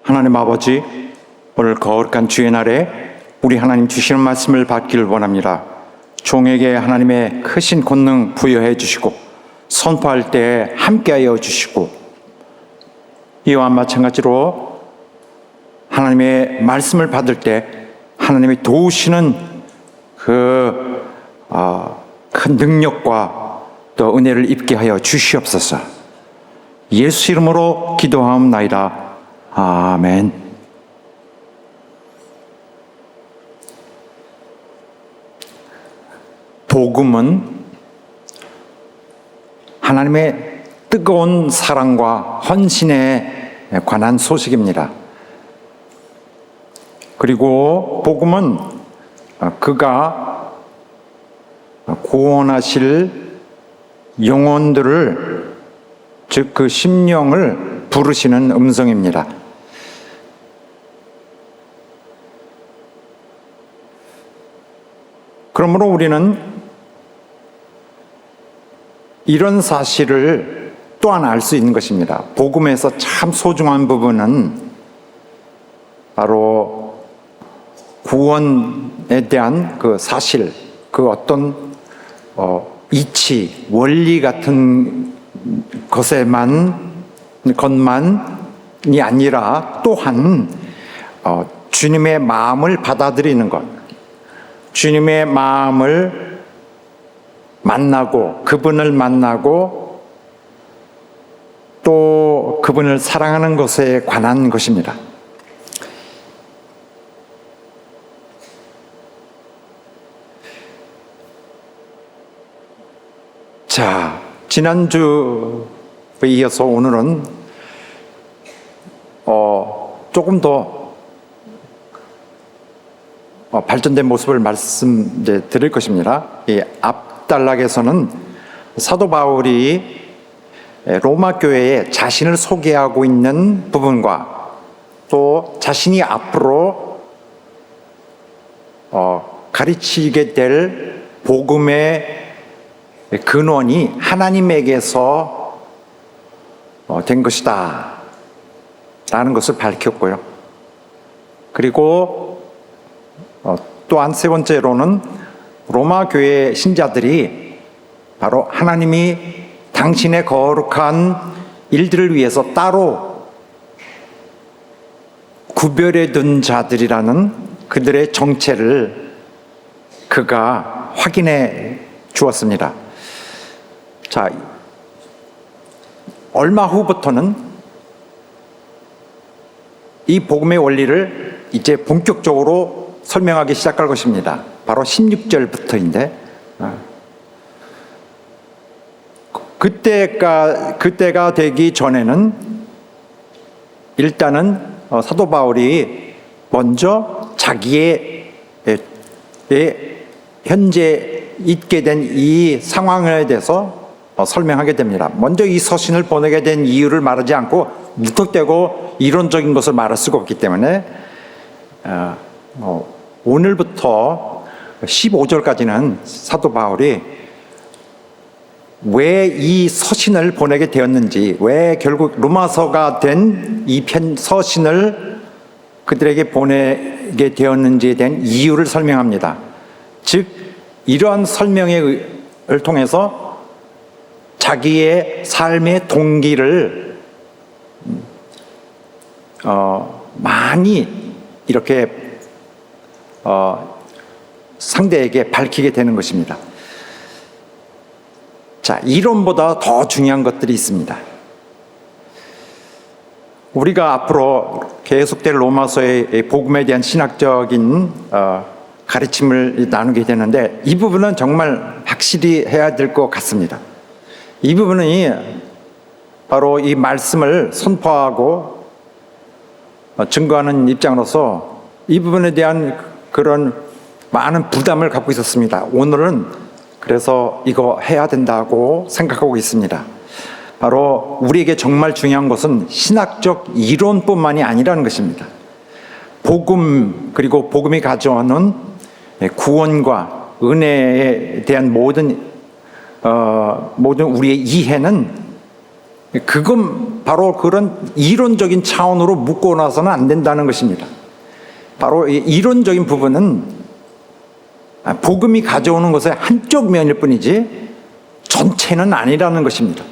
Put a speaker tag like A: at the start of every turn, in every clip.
A: 하나님 아버지, 오늘 거룩한 주의 날에 우리 하나님 주시는 말씀을 받기를 원합니다. 종에게 하나님의 크신 권능 부여해 주시고 선포할 때 함께하여 주시고, 이와 마찬가지로 하나님의 말씀을 받을 때 하나님이 도우시는 큰 능력과 또 은혜를 입게 하여 주시옵소서. 예수 이름으로 기도하옵나이다. 아멘. 복음은 하나님의 뜨거운 사랑과 헌신에 관한 소식입니다. 그리고 복음은 그가 구원하실 영혼들을, 즉 그 심령을 부르시는 음성입니다. 그러므로 우리는 이런 사실을 또한 알 수 있는 것입니다. 복음에서 참 소중한 부분은 바로 구원에 대한 그 사실, 그 어떤 이치, 원리 같은 것만이 아니라 또한 주님의 마음을 받아들이는 것, 주님의 마음을 만나고 그분을 만나고 또 그분을 사랑하는 것에 관한 것입니다. 자, 지난주에 이어서 오늘은 조금 더 발전된 모습을 말씀드릴 것입니다. 이 앞단락에서는 사도 바울이 로마 교회에 자신을 소개하고 있는 부분과 또 자신이 앞으로 가르치게 될 복음의 근원이 하나님에게서 된 것이다 라는 것을 밝혔고요. 그리고 또한 세 번째로는 로마 교회 신자들이 바로 하나님이 당신의 거룩한 일들을 위해서 따로 구별해 둔 자들이라는 그들의 정체를 그가 확인해 주었습니다. 자, 얼마 후부터는 이 복음의 원리를 이제 본격적으로 설명하기 시작할 것입니다. 바로 16절부터인데, 그때가 되기 전에는 일단은 사도 바울이 먼저 자기의 현재 있게 된 이 상황에 대해서 설명하게 됩니다. 먼저 이 서신을 보내게 된 이유를 말하지 않고 무턱대고 이론적인 것을 말할 수가 없기 때문에 오늘부터 15절까지는 사도 바울이 왜 이 서신을 보내게 되었는지, 왜 결국 로마서가 된 이 서신을 그들에게 보내게 되었는지에 대한 이유를 설명합니다. 즉 이러한 설명을 통해서 자기의 삶의 동기를 많이 이렇게 상대에게 밝히게 되는 것입니다. 자, 이론보다 더 중요한 것들이 있습니다. 우리가 앞으로 계속될 로마서의 복음에 대한 신학적인 가르침을 나누게 되는데, 이 부분은 정말 확실히 해야 될 것 같습니다. 이 부분이 바로 이 말씀을 선포하고 증거하는 입장으로서 이 부분에 대한 그런 많은 부담을 갖고 있었습니다. 오늘은 그래서 이거 해야 된다고 생각하고 있습니다. 바로 우리에게 정말 중요한 것은 신학적 이론뿐만이 아니라는 것입니다. 복음, 그리고 복음이 가져오는 구원과 은혜에 대한 모든 우리의 이해는 바로 그런 이론적인 차원으로 묶고 나서는 안 된다는 것입니다. 바로 이 이론적인 부분은 복음이 가져오는 것의 한쪽 면일 뿐이지 전체는 아니라는 것입니다.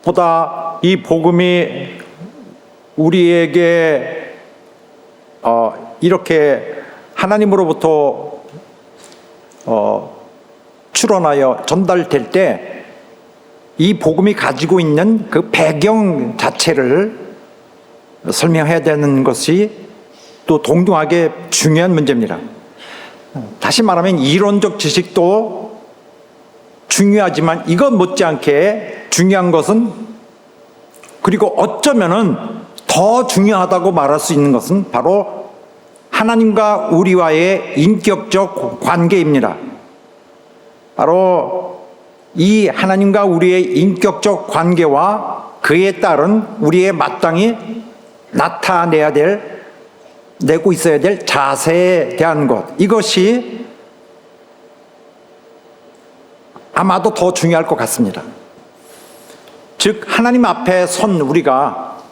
A: 보다 이 복음이 우리에게 이렇게 하나님으로부터 출원하여 전달될 때 이 복음이 가지고 있는 그 배경 자체를 설명해야 되는 것이 또 동등하게 중요한 문제입니다. 다시 말하면 이론적 지식도 중요하지만 이것 못지않게 중요한 것은, 그리고 어쩌면은 더 중요하다고 말할 수 있는 것은 바로 하나님과 우리와의 인격적 관계입니다. 바로 이 하나님과 우리의 인격적 관계와 그에 따른 우리의 마땅히 내고 있어야 될 자세에 대한 것, 이것이 아마도 더 중요할 것 같습니다. 즉 하나님 앞에 선 우리가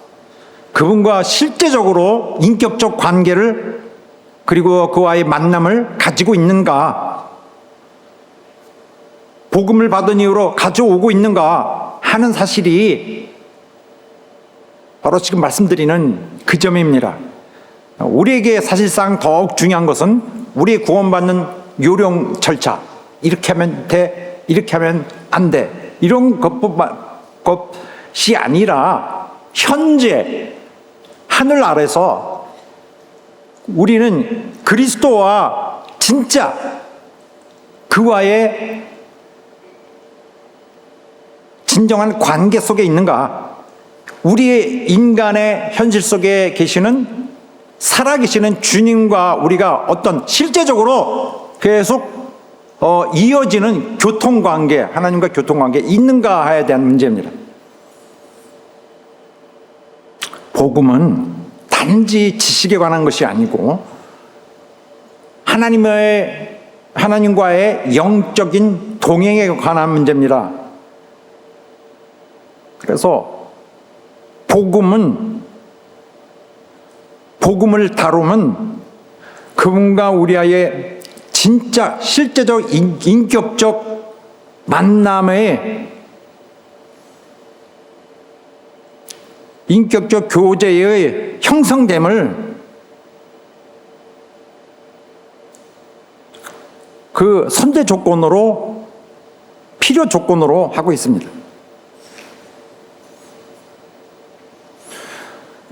A: 그분과 실제적으로 인격적 관계를, 그리고 그와의 만남을 가지고 있는가, 복음을 받은 이후로 가져오고 있는가 하는 사실이 바로 지금 말씀드리는 그 점입니다. 우리에게 사실상 더욱 중요한 것은 우리의 구원받는 요령 절차, 이렇게 하면 돼, 이렇게 하면 안 돼, 이런 것이 아니라 현재 하늘 아래서 우리는 그리스도와 진짜 그와의 진정한 관계 속에 있는가, 우리의 인간의 현실 속에 계시는 살아계시는 주님과 우리가 어떤 실제적으로 계속 이어지는 교통관계, 하나님과 교통관계 있는가 하에 대한 문제입니다. 복음은 단지 지식에 관한 것이 아니고 하나님과의 영적인 동행에 관한 문제입니다. 그래서 복음을 다루면 그분과 우리와의 진짜 실제적 인격적 만남의 인격적 교제의 형성됨을 그 선제 조건으로, 필요 조건으로 하고 있습니다.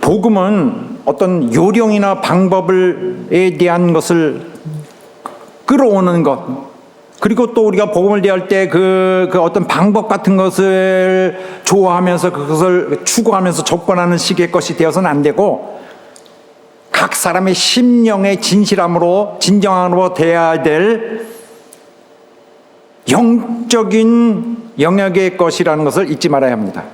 A: 복음은 어떤 요령이나 방법에 대한 것을 끌어오는 것, 그리고 또 우리가 복음을 대할 때 그 어떤 방법 같은 것을 좋아하면서 그것을 추구하면서 접근하는 식의 것이 되어서는 안 되고, 각 사람의 심령의 진실함으로, 진정함으로 대해야 될 영적인 영역의 것이라는 것을 잊지 말아야 합니다.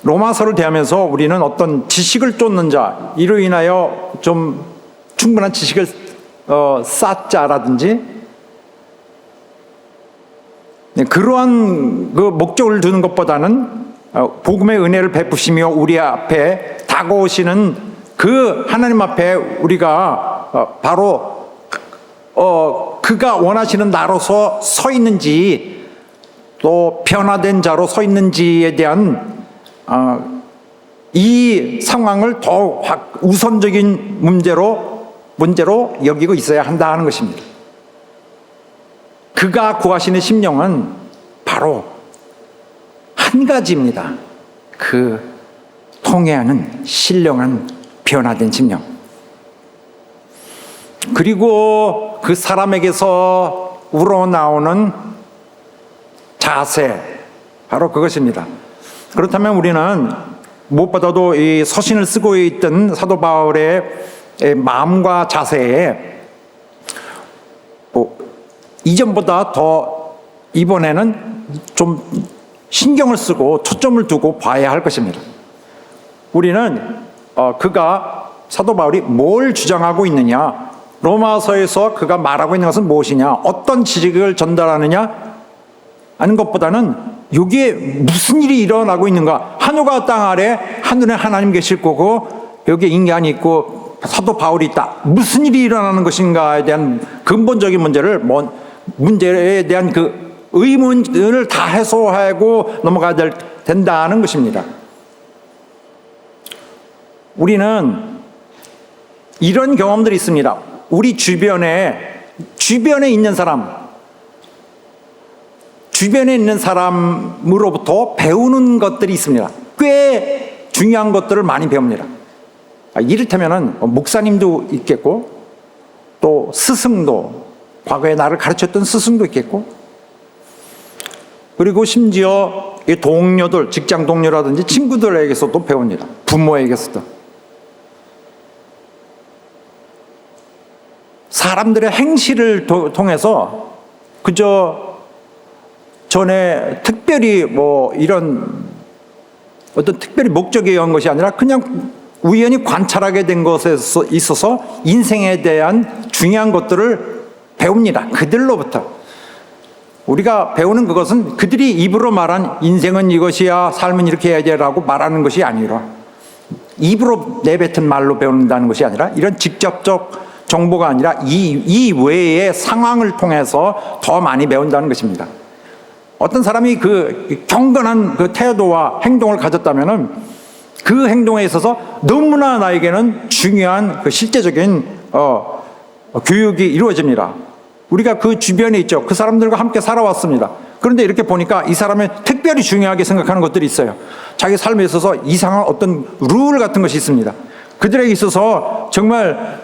A: 로마서를 대하면서 우리는 어떤 지식을 쫓는 자, 이로 인하여 좀 충분한 지식을 쌓자라든지 그러한 그 목적을 두는 것보다는 복음의 은혜를 베푸시며 우리 앞에 다가오시는 그 하나님 앞에 우리가 바로 그가 원하시는 나로서 서 있는지, 또 변화된 자로 서 있는지에 대한 이 상황을 더 우선적인 문제로 여기고 있어야 한다 하는 것입니다. 그가 구하시는 심령은 바로 한 가지입니다. 그 통해하는 신령한 변화된 심령, 그리고 그 사람에게서 우러나오는 자세, 바로 그것입니다. 그렇다면 우리는 무엇보다도 이 서신을 쓰고 있던 사도 바울의 마음과 자세에 이전보다 더 이번에는 좀 신경을 쓰고 초점을 두고 봐야 할 것입니다. 우리는 그가, 사도 바울이 뭘 주장하고 있느냐, 로마서에서 그가 말하고 있는 것은 무엇이냐, 어떤 지식을 전달하느냐, 하는 것보다는 여기에 무슨 일이 일어나고 있는가. 하늘과 땅 아래 하늘에 하나님 계실 거고 여기에 인간이 있고 사도 바울이 있다. 무슨 일이 일어나는 것인가에 대한 근본적인 문제에 대한 그 의문을 다 해소하고 넘어가야 된다는 것입니다. 우리는 이런 경험들이 있습니다. 우리 주변에 있는 사람으로부터 배우는 것들이 있습니다. 꽤 중요한 것들을 많이 배웁니다. 이를테면은 목사님도 있겠고, 또 스승도, 과거에 나를 가르쳤던 스승도 있겠고, 그리고 심지어 동료들, 직장 동료라든지 친구들에게서도 배웁니다. 부모에게서도. 사람들의 행실을 통해서 그저 전에 특별히 이런 어떤 특별히 목적에 의한 것이 아니라 그냥 우연히 관찰하게 된 것에 있어서 인생에 대한 중요한 것들을 배웁니다. 그들로부터. 우리가 배우는 그것은 그들이 입으로 말한 인생은 이것이야, 삶은 이렇게 해야 돼라고 말하는 것이 아니라, 입으로 내뱉은 말로 배운다는 것이 아니라 이런 직접적 정보가 아니라 이 외의 상황을 통해서 더 많이 배운다는 것입니다. 어떤 사람이 그 경건한 그 태도와 행동을 가졌다면은 그 행동에 있어서 너무나 나에게는 중요한 그 실제적인 교육이 이루어집니다. 우리가 그 주변에 있죠. 그 사람들과 함께 살아왔습니다. 그런데 이렇게 보니까 이 사람은 특별히 중요하게 생각하는 것들이 있어요. 자기 삶에 있어서 이상한 어떤 룰 같은 것이 있습니다. 그들에게 있어서 정말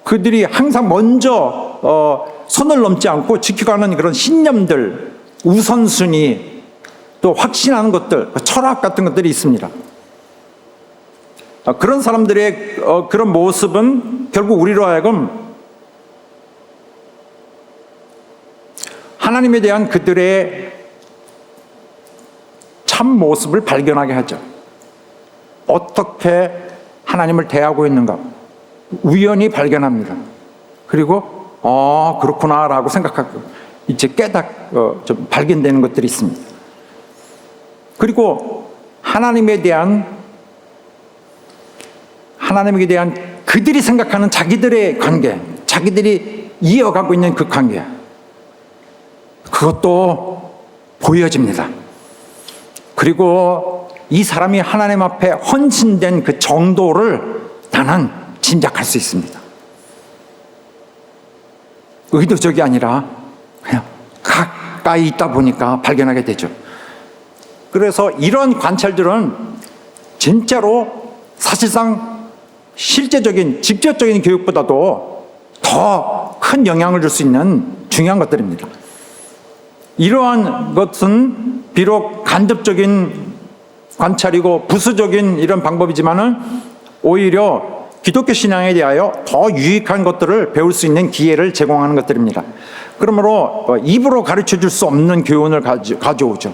A: 그들이 항상 먼저 선을 넘지 않고 지켜가는 그런 신념들, 우선순위, 또 확신하는 것들, 철학 같은 것들이 있습니다. 그런 사람들의 그런 모습은 결국 우리로 하여금 하나님에 대한 그들의 참 모습을 발견하게 하죠. 어떻게 하나님을 대하고 있는가 우연히 발견합니다. 그리고 그렇구나라고 생각하고 이제 좀 발견되는 것들이 있습니다. 그리고 하나님에 대한 그들이 생각하는 자기들의 관계, 자기들이 이어가고 있는 그 관계, 그것도 보여집니다. 그리고 이 사람이 하나님 앞에 헌신된 그 정도를 나는 짐작할 수 있습니다. 의도적이 아니라 그냥 가까이 있다 보니까 발견하게 되죠. 그래서 이런 관찰들은 진짜로 사실상 실제적인 직접적인 교육보다도 더 큰 영향을 줄 수 있는 중요한 것들입니다. 이러한 것은 비록 간접적인 관찰이고 부수적인 이런 방법이지만은 오히려 기독교 신앙에 대하여 더 유익한 것들을 배울 수 있는 기회를 제공하는 것들입니다. 그러므로 입으로 가르쳐 줄 수 없는 교훈을 가져오죠.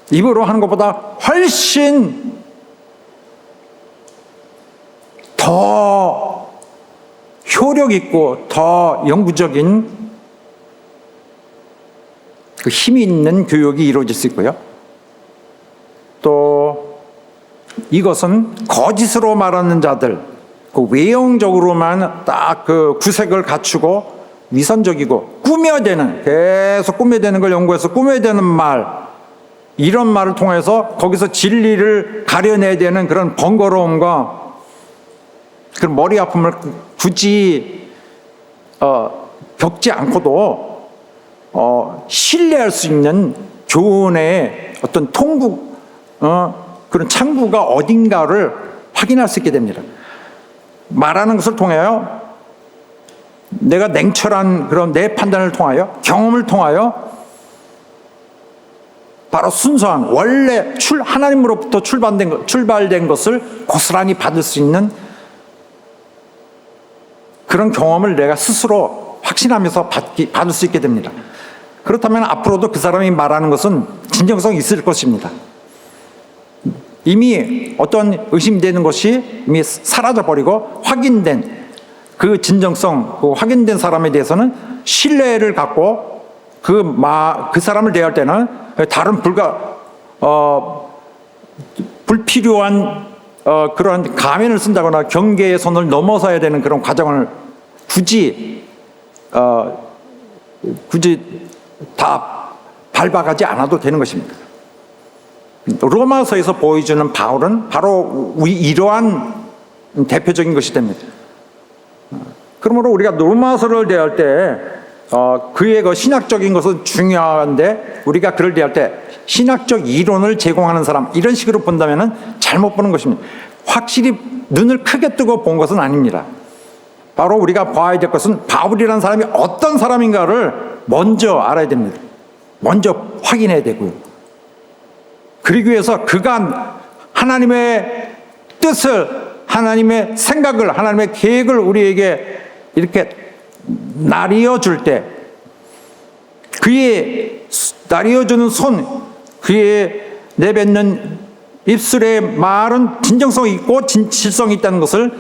A: 입으로 하는 것보다 훨씬 더 효력 있고 더 영구적인 그 힘이 있는 교육이 이루어질 수 있고요. 또 이것은 거짓으로 말하는 자들, 그 외형적으로만 딱 그 구색을 갖추고 위선적이고 계속 꾸며대는 걸 연구해서 꾸며대는 말, 이런 말을 통해서 거기서 진리를 가려내야 되는 그런 번거로움과 그런 머리 아픔을 굳이 겪지 않고도 신뢰할 수 있는 교훈의 어떤 그런 창구가 어딘가를 확인할 수 있게 됩니다. 말하는 것을 통하여 내가 냉철한 그런 내 판단을 통하여 경험을 통하여 바로 순수한 원래 하나님으로부터 출발된 것을 고스란히 받을 수 있는 그런 경험을 내가 스스로 확신하면서 받을 수 있게 됩니다. 그렇다면 앞으로도 그 사람이 말하는 것은 진정성이 있을 것입니다. 이미 어떤 의심되는 것이 이미 사라져버리고 확인된 그 진정성, 그 확인된 사람에 대해서는 신뢰를 갖고 그 사람을 대할 때는 다른 불필요한 그런 가면을 쓴다거나 경계의 선을 넘어서야 되는 그런 과정을 굳이 다 밟아가지 않아도 되는 것입니다. 로마서에서 보여주는 바울은 바로 이러한 대표적인 것이 됩니다. 그러므로 우리가 로마서를 대할 때 그의 그 신학적인 것은 중요한데 우리가 그를 대할 때 신학적 이론을 제공하는 사람 이런 식으로 본다면 잘못 보는 것입니다. 확실히 눈을 크게 뜨고 본 것은 아닙니다. 바로 우리가 봐야 될 것은 바울이라는 사람이 어떤 사람인가를 먼저 알아야 됩니다. 먼저 확인해야 되고요. 그러기 위해서 그가 하나님의 뜻을, 하나님의 생각을, 하나님의 계획을 우리에게 이렇게 나뉘어 줄 때 그의 나뉘어 주는 손, 그의 내뱉는 입술의 말은 진정성이 있고 진실성이 있다는 것을,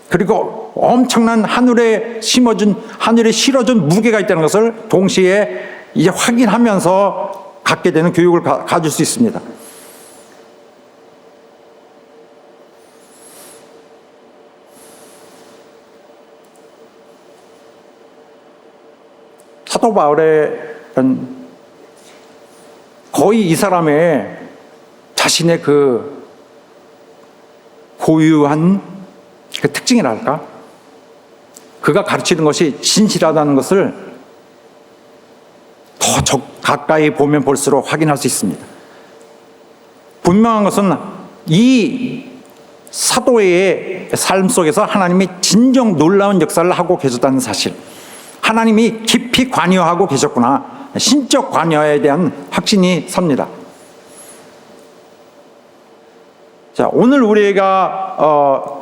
A: 그리고 엄청난 하늘에 실어준 무게가 있다는 것을 동시에 이제 확인하면서 갖게 되는 교육을 가질 수 있습니다. 사도 바울의 거의 이 사람의 자신의 그 고유한 그 특징이랄까? 그가 가르치는 것이 진실하다는 것을 더 가까이 보면 볼수록 확인할 수 있습니다. 분명한 것은 이 사도의 삶 속에서 하나님이 진정 놀라운 역사를 하고 계셨다는 사실, 하나님이 깊이 관여하고 계셨구나, 신적 관여에 대한 확신이 섭니다. 자, 오늘 우리가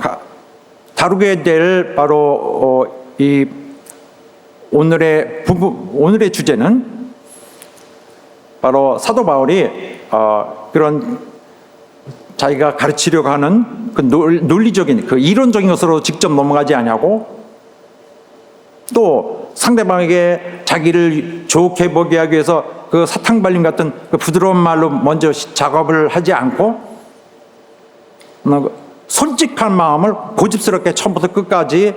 A: 다루게 될 바로 이 오늘의 주제는 바로 사도 바울이 그런 자기가 가르치려고 하는 그 논리적인, 그 이론적인 것으로 직접 넘어가지 아니하고, 또 상대방에게 자기를 좋게 보게 하기 위해서 그 사탕발림 같은 그 부드러운 말로 먼저 작업을 하지 않고 솔직한 마음을 고집스럽게 처음부터 끝까지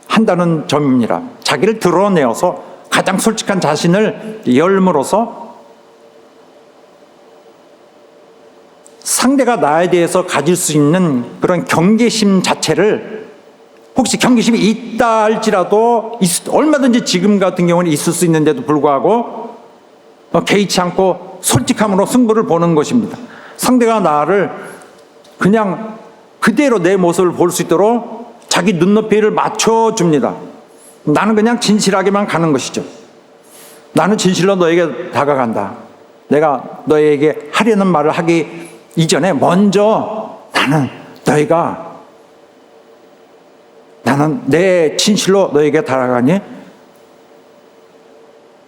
A: 한다는 점입니다. 자기를 드러내어서 가장 솔직한 자신을 열므로써 상대가 나에 대해서 가질 수 있는 그런 경계심 자체를, 혹시 경계심이 있다 할지라도 얼마든지 지금 같은 경우는 있을 수 있는데도 불구하고 개의치 않고 솔직함으로 승부를 보는 것입니다. 상대가 나를 그냥 그대로 내 모습을 볼 수 있도록 자기 눈높이를 맞춰줍니다. 나는 그냥 진실하게만 가는 것이죠. 나는 진실로 너에게 다가간다. 내가 너에게 하려는 말을 하기 이전에 먼저 나는 내 진실로 너에게 다가가니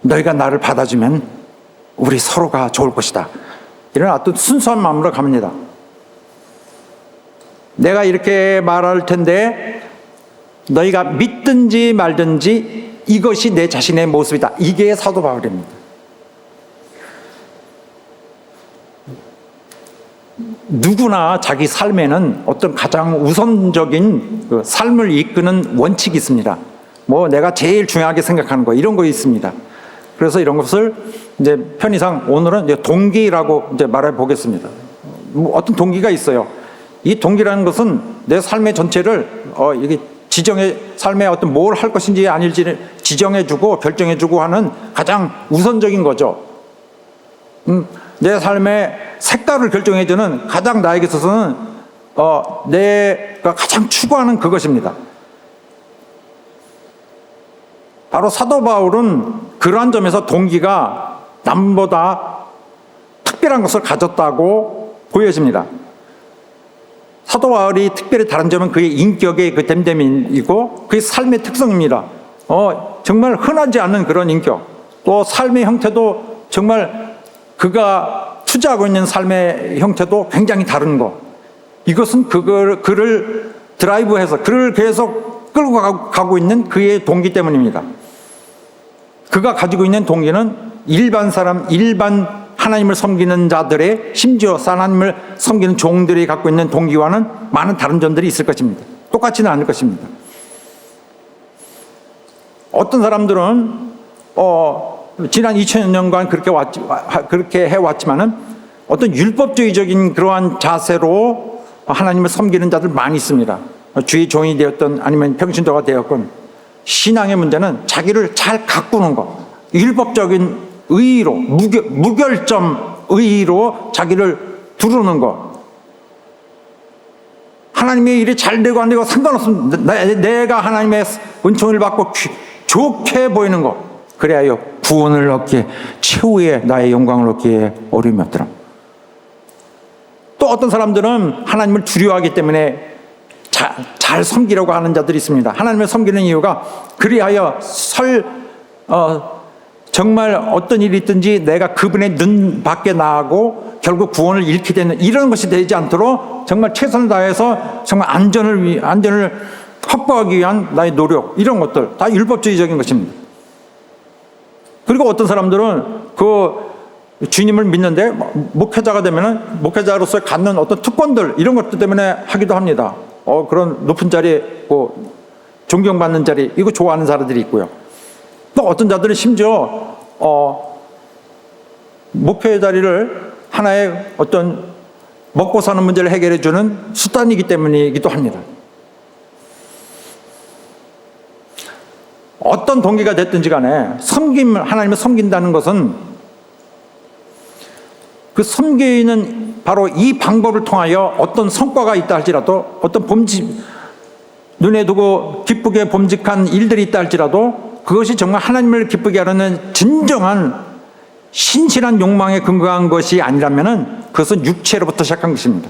A: 너희가 나를 받아주면 우리 서로가 좋을 것이다. 이런 어떤 순수한 마음으로 갑니다. 내가 이렇게 말할 텐데 너희가 믿든지 말든지 이것이 내 자신의 모습이다. 이게 사도 바울입니다. 누구나 자기 삶에는 어떤 가장 우선적인 그 삶을 이끄는 원칙이 있습니다. 뭐 내가 제일 중요하게 생각하는 거, 이런 거 있습니다. 그래서 이런 것을 이제 편의상 오늘은 이제 동기라고 이제 말해 보겠습니다. 뭐 어떤 동기가 있어요. 이 동기라는 것은 내 삶의 전체를 이게 삶에 어떤 뭘 할 것인지 아닐지를 지정해주고 결정해주고 하는 가장 우선적인 거죠. 내 삶의 색깔을 결정해주는 가장 나에게 있어서는 내가 가장 추구하는 그것입니다. 바로 사도 바울은 그러한 점에서 동기가 남보다 특별한 것을 가졌다고 보여집니다. 사도 바울이 특별히 다른 점은 그의 인격의 그 됨됨이고 그의 삶의 특성입니다. 정말 흔하지 않은 그런 인격, 또 삶의 형태도 정말 그가 투자하고 있는 삶의 형태도 굉장히 다른 것. 이것은 그를 드라이브해서 그를 계속 끌고 가고 있는 그의 동기 때문입니다. 그가 가지고 있는 동기는 일반 사람, 일반 하나님을 섬기는 자들의, 심지어 하나님을 섬기는 종들이 갖고 있는 동기와는 많은 다른 점들이 있을 것입니다. 똑같지는 않을 것입니다. 어떤 사람들은 지난 2000년간 그렇게 해왔지만은 어떤 율법주의적인 그러한 자세로 하나님을 섬기는 자들 많이 있습니다. 주의 종이 되었던 아니면 평신도가 되었건, 신앙의 문제는 자기를 잘 가꾸는 것, 율법적인 의의로, 무결점 의의로 자기를 두르는 것, 하나님의 일이 잘 되고 안 되고 상관없습니다. 내가 하나님의 은총을 받고 좋게 보이는 것, 그래야 구원을 얻기에, 최후의 나의 영광을 얻기에 어려움이 없더라. 또 어떤 사람들은 하나님을 두려워하기 때문에 잘 섬기려고 하는 자들이 있습니다. 하나님을 섬기는 이유가 그리하여 정말 어떤 일이 있든지 내가 그분의 눈 밖에 나가고 결국 구원을 잃게 되는 이런 것이 되지 않도록 정말 최선을 다해서 정말 안전을 확보하기 위한 나의 노력, 이런 것들 다 율법주의적인 것입니다. 그리고 어떤 사람들은 주님을 믿는데 목회자가 되면은 목회자로서 갖는 어떤 특권들, 이런 것들 때문에 하기도 합니다. 그런 높은 자리, 존경받는 자리, 이거 좋아하는 사람들이 있고요. 또 어떤 자들은 심지어 목회의 자리를 하나의 어떤 먹고 사는 문제를 해결해 주는 수단이기 때문이기도 합니다. 어떤 동기가 됐든지 간에 하나님을 섬긴다는 것은, 그 섬기는 바로 이 방법을 통하여 어떤 성과가 있다 할지라도, 어떤 눈에 두고 기쁘게 범직한 일들이 있다 할지라도, 그것이 정말 하나님을 기쁘게 하려는 진정한 신실한 욕망에 근거한 것이 아니라면은 그것은 육체로부터 시작한 것입니다.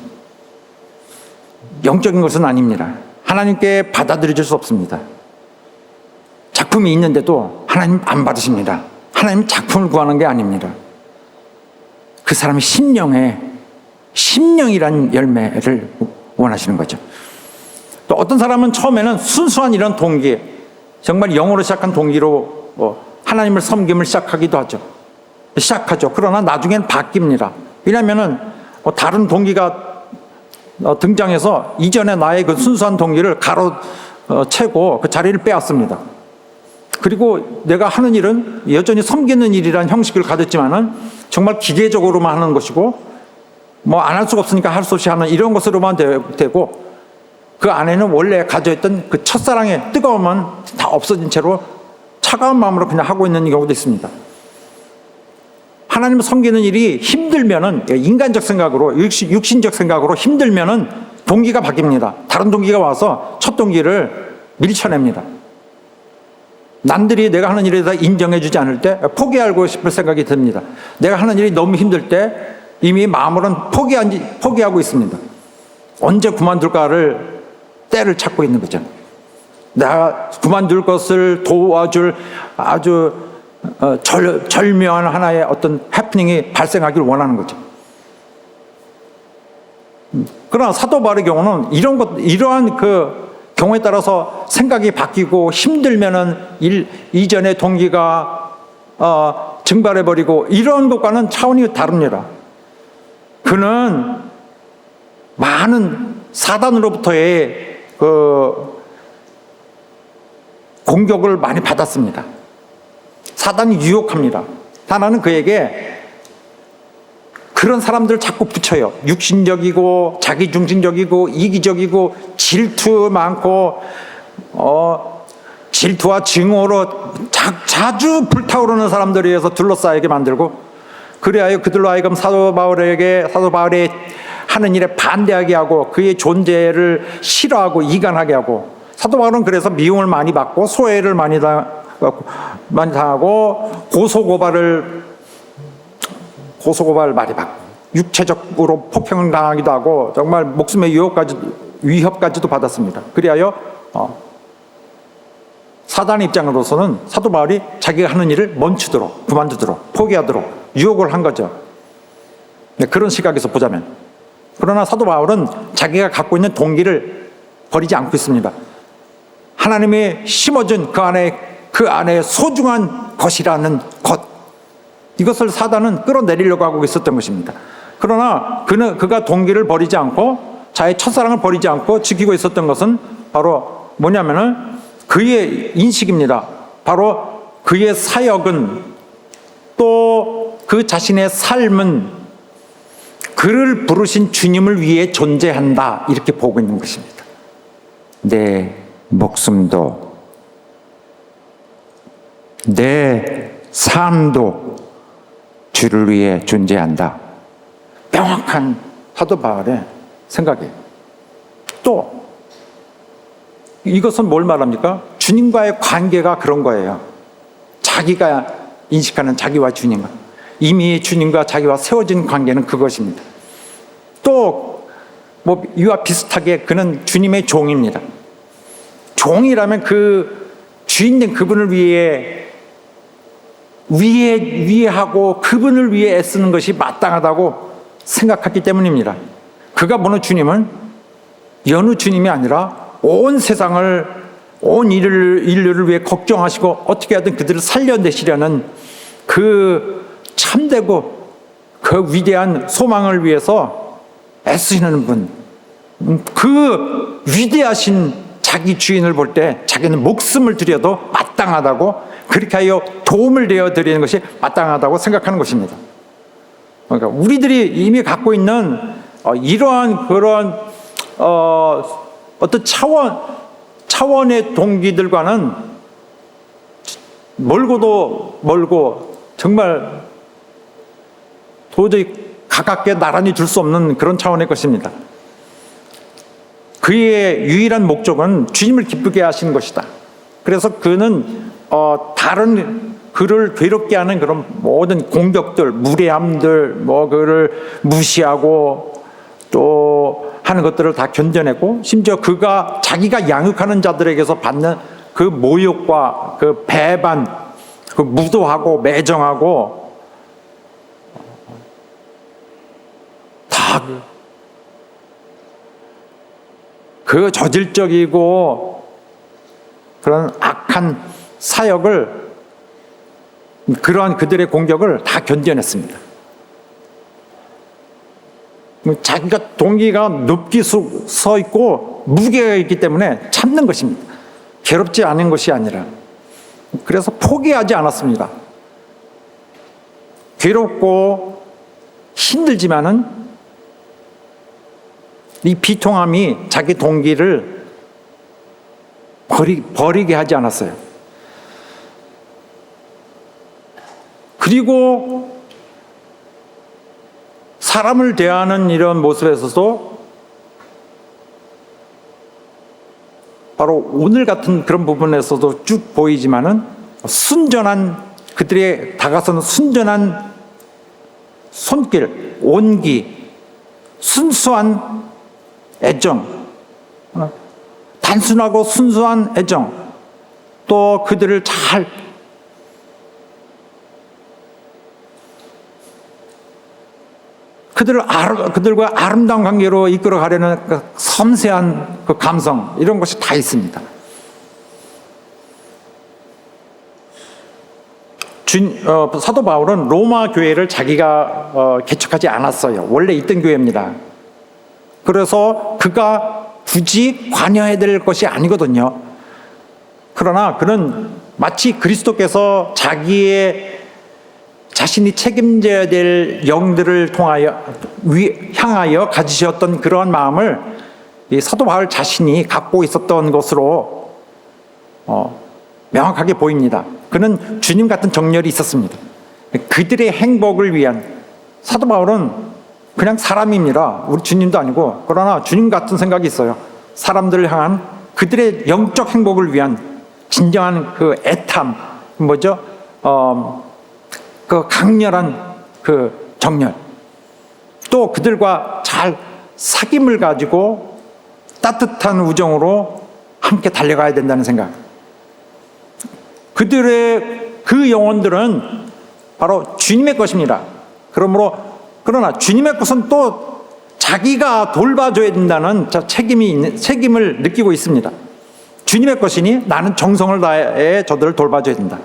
A: 영적인 것은 아닙니다. 하나님께 받아들여질 수 없습니다. 작품이 있는데도 하나님 안 받으십니다. 하나님 작품을 구하는 게 아닙니다. 그 사람의 심령이란 열매를 원하시는 거죠. 또 어떤 사람은 처음에는 순수한 이런 동기, 정말 영으로 시작한 동기로 하나님을 섬김을 시작하죠. 그러나 나중에는 바뀝니다. 왜냐하면은 다른 동기가 등장해서 이전에 나의 그 순수한 동기를 가로채고 그 자리를 빼앗습니다. 그리고 내가 하는 일은 여전히 섬기는 일이라는 형식을 가졌지만은 정말 기계적으로만 하는 것이고, 안 할 수가 없으니까 할 수 없이 하는 이런 것으로만 되고, 그 안에는 원래 가져있던 그 첫사랑의 뜨거움은 다 없어진 채로 차가운 마음으로 그냥 하고 있는 경우도 있습니다. 하나님을 섬기는 일이 힘들면은, 인간적 생각으로, 육신적 생각으로 힘들면은 동기가 바뀝니다. 다른 동기가 와서 첫 동기를 밀쳐냅니다. 남들이 내가 하는 일에 대해서 인정해주지 않을 때 포기하고 싶을 생각이 듭니다. 내가 하는 일이 너무 힘들 때 이미 마음으로는 포기하고 있습니다. 언제 그만둘까를 때를 찾고 있는 거죠. 내가 그만둘 것을 도와줄 아주 절묘한 하나의 어떤 해프닝이 발생하기를 원하는 거죠. 그러나 사도 바울의 경우는 이러한 그 경우에 따라서 생각이 바뀌고 힘들면은 이전의 동기가 증발해버리고, 이런 것과는 차원이 다릅니다. 그는 많은 사단으로부터의 그 공격을 많이 받았습니다. 사단이 유혹합니다. 사단은 그에게 그런 사람들을 자꾸 붙여요. 육신적이고 자기중심적이고 이기적이고 질투 많고 질투와 증오로 자주 불타오르는 사람들에 의해서 둘러싸이게 만들고, 그리하여 그들로 하여금 사도 바울의 하는 일에 반대하게 하고 그의 존재를 싫어하고 이간하게 하고, 사도 바울은 그래서 미움을 많이 받고 소외를 많이 당하고 고소고발 많이 받고 육체적으로 폭행을 당하기도 하고 정말 목숨의 위협까지도 받았습니다. 그리하여 사단의 입장으로서는 사도 바울이 자기가 하는 일을 멈추도록, 그만두도록, 포기하도록 유혹을 한 거죠. 그런 시각에서 보자면. 그러나 사도 바울은 자기가 갖고 있는 동기를 버리지 않고 있습니다. 하나님이 심어준 그 안에 소중한 것이라는 것, 이것을 사단은 끌어내리려고 하고 있었던 것입니다. 그러나 그가 동기를 버리지 않고 자의 첫사랑을 버리지 않고 지키고 있었던 것은 바로 뭐냐면은 그의 인식입니다. 바로 그의 사역은, 또 그 자신의 삶은 그를 부르신 주님을 위해 존재한다, 이렇게 보고 있는 것입니다. 내 목숨도 내 삶도 주를 위해 존재한다. 명확한 사도 바울의 생각이에요. 또 이것은 뭘 말합니까? 주님과의 관계가 그런 거예요. 자기가 인식하는 자기와 주님과, 이미 주님과 자기와 세워진 관계는 그것입니다. 또 이와 비슷하게 그는 주님의 종입니다. 종이라면 그 주인된 그분을 위해하고 그분을 위해 애쓰는 것이 마땅하다고 생각했기 때문입니다. 그가 보는 주님은 여느 주님이 아니라 온 세상을, 온 인류를 위해 걱정하시고 어떻게 하든 그들을 살려내시려는 그 참되고 그 위대한 소망을 위해서 애쓰시는 분, 그 위대하신 자기 주인을 볼 때 자기는 목숨을 들여도 마땅하다고, 그렇게 하여 도움을 되어 드리는 것이 마땅하다고 생각하는 것입니다. 그러니까 우리들이 이미 갖고 있는 이러한 그런 어떤 차원의 동기들과는 멀고도 멀고 정말 도저히 가깝게 나란히 둘 수 없는 그런 차원의 것입니다. 그의 유일한 목적은 주님을 기쁘게 하시는 것이다. 그래서 그는 다른 그를 괴롭게 하는 그런 모든 공격들, 무례함들, 그를 무시하고 또 하는 것들을 다 견뎌내고, 심지어 자기가 양육하는 자들에게서 받는 그 모욕과 그 배반, 그 무도하고 매정하고 다 그 저질적이고 그런 악한 사역을, 그러한 그들의 공격을 다 견뎌냈습니다. 자기가 동기가 높게 서 있고 무게가 있기 때문에 참는 것입니다. 괴롭지 않은 것이 아니라. 그래서 포기하지 않았습니다. 괴롭고 힘들지만은 이 비통함이 자기 동기를 버리게 하지 않았어요. 그리고 사람을 대하는 이런 모습에서도 바로 오늘 같은 그런 부분에서도 쭉 보이지만은 순전한, 그들의 다가서는 순전한 손길, 온기, 순수한 애정, 단순하고 순수한 애정, 또 그들을 그들과 아름다운 관계로 이끌어 가려는 그 섬세한 그 감성, 이런 것이 다 있습니다. 사도 바울은 로마 교회를 자기가 개척하지 않았어요. 원래 있던 교회입니다. 그래서 그가 굳이 관여해야 될 것이 아니거든요. 그러나 그는 마치 그리스도께서 자신이 책임져야 될 영들을 향하여 가지셨던 그러한 마음을 이 사도 바울 자신이 갖고 있었던 것으로 명확하게 보입니다. 그는 주님 같은 정열이 있었습니다. 그들의 행복을 위한, 사도 바울은 그냥 사람입니다. 우리 주님도 아니고. 그러나 주님 같은 생각이 있어요. 사람들을 향한 그들의 영적 행복을 위한 진정한 그 애탐, 그 강렬한 그 정열, 또 그들과 잘 사귐을 가지고 따뜻한 우정으로 함께 달려가야 된다는 생각. 그들의 그 영혼들은 바로 주님의 것입니다. 그러나 주님의 것은 또 자기가 돌봐줘야 된다는 책임을 느끼고 있습니다. 주님의 것이니 나는 정성을 다해 저들을 돌봐줘야 된다.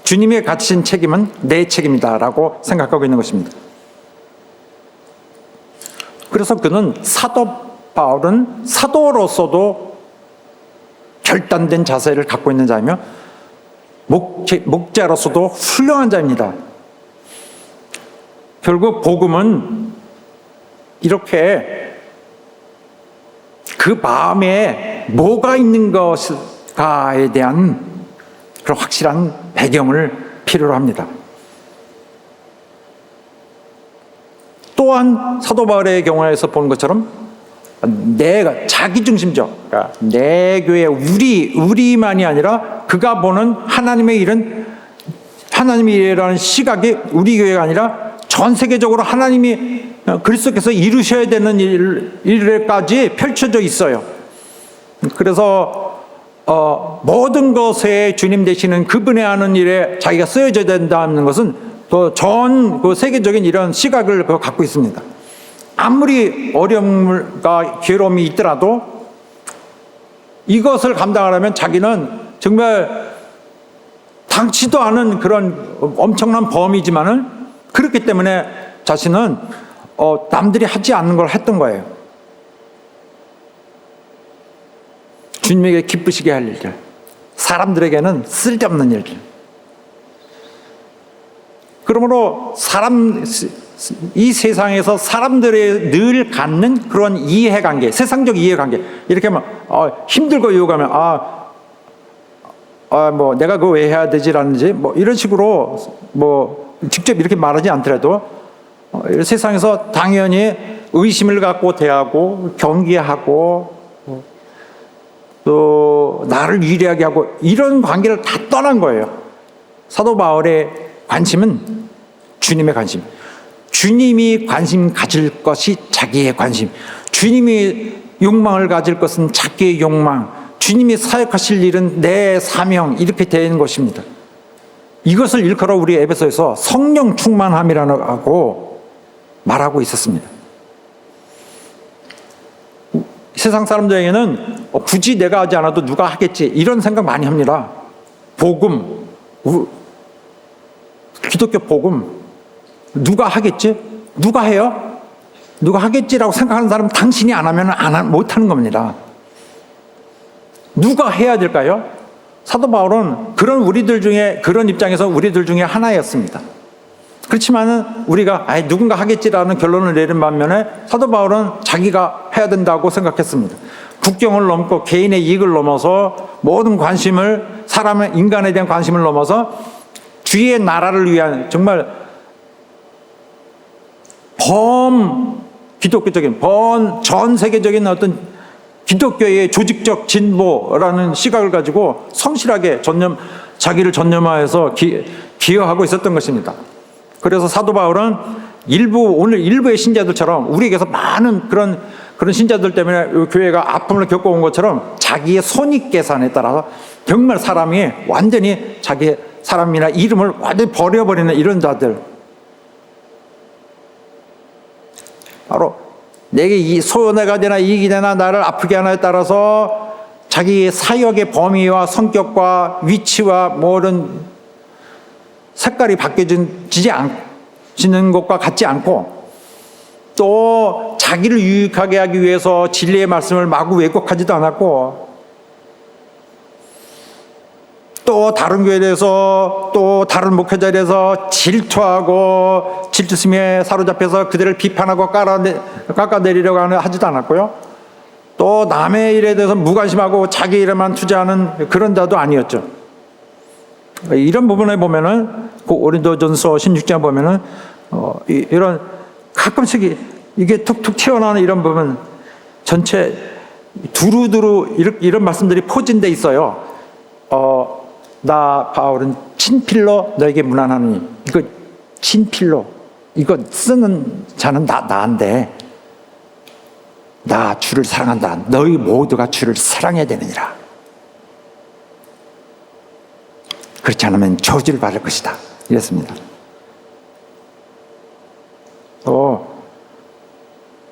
A: 주님이 가지신 책임은 내 책임이다라고 생각하고 있는 것입니다. 그래서 그는 사도 바울은 사도로서도 결단된 자세를 갖고 있는 자이며 목자로서도 훌륭한 자입니다. 결국 복음은 이렇게 그 마음에 뭐가 있는 것일까에 대한 그런 확실한 배경을 필요로 합니다. 또한 사도 바울의 경우에서 보는 것처럼 내가 자기중심적, 그러니까 내 교회 우리만이 아니라 그가 보는 하나님의 일이라는 시각이 우리 교회가 아니라 전 세계적으로 하나님이 그리스도께서 이루셔야 되는 일까지 펼쳐져 있어요. 그래서 모든 것에 주님 되시는 그분의 하는 일에 자기가 쓰여져야 된다는 것은 전 세계적인 이런 시각을 갖고 있습니다. 아무리 어려움과 괴로움이 있더라도 이것을 감당하려면 자기는 정말 당치도 않은 그런 엄청난 범위지만은 그렇기 때문에 자신은 남들이 하지 않는 걸 했던 거예요. 주님에게 기쁘시게 할 일들, 사람들에게는 쓸데없는 일들. 그러므로 이 세상에서 사람들이 늘 갖는 그런 이해관계, 세상적 이해관계, 이렇게 하면 힘들고 요구하면 뭐 내가 그거 왜 해야 되지라는지 뭐 이런 식으로 뭐 직접 이렇게 말하지 않더라도 세상에서 당연히 의심을 갖고 대하고 경계하고 또 나를 유리하게 하고 이런 관계를 다 떠난 거예요. 사도 바울의 관심은 주님의 관심. 주님이 관심 가질 것이 자기의 관심. 주님이 욕망을 가질 것은 자기의 욕망. 주님이 사역하실 일은 내 사명. 이렇게 되는 것입니다. 이것을 일컬어 우리 에베소에서 성령 충만함이라고 말하고 있었습니다. 세상 사람들에게는 굳이 내가 하지 않아도 누가 하겠지 이런 생각 많이 합니다. 복음, 기독교 복음 누가 하겠지? 누가 해요? 누가 하겠지라고 생각하는 사람은 당신이 안 하면 못하는 겁니다. 누가 해야 될까요? 사도 바울은 그런 입장에서 우리들 중에 하나였습니다. 그렇지만은 우리가 누군가 하겠지라는 결론을 내린 반면에 사도 바울은 자기가 해야 된다고 생각했습니다. 국경을 넘고 개인의 이익을 넘어서 모든 관심을 인간에 대한 관심을 넘어서 주의 나라를 위한 정말 기독교적인 전 세계적인 어떤 기독교의 조직적 진보라는 시각을 가지고 성실하게 자기를 전념하여서 기여하고 있었던 것입니다. 그래서 사도 바울은 오늘 일부의 신자들처럼 우리에게서 많은 그런 신자들 때문에 교회가 아픔을 겪어온 것처럼 자기의 손익계산에 따라서 정말 사람이 완전히 자기 사람이나 이름을 완전히 버려버리는 이런 자들, 바로 내게 손해가 되나 이익이 되나 나를 아프게 하나에 따라서 자기의 사역의 범위와 성격과 위치와 모든 색깔이 바뀌어지지 않는 것과 같지 않고 또 자기를 유익하게 하기 위해서 진리의 말씀을 마구 왜곡하지도 않았고 또 다른 교회에 대해서 또 다른 목회자에 대해서 질투하고 질투심에 사로잡혀서 그들을 비판하고 깎아내리려고 하지도 않았고요. 또 남의 일에 대해서 무관심하고 자기 일에만 투자하는 그런 자도 아니었죠. 이런 부분에 보면은 고린도전서 16장 보면은 이런 가끔씩 이게 툭툭 튀어나오는 이런 부분 전체 두루두루 이런 말씀들이 포진돼 있어요. 나 바울은 친필로 너에게 문안하니 이거 친필로 이거 쓰는 자는 나인데 나 주를 사랑한다. 너희 모두가 주를 사랑해야 되느니라. 그렇지 않으면 저주를 받을 것이다. 이랬습니다.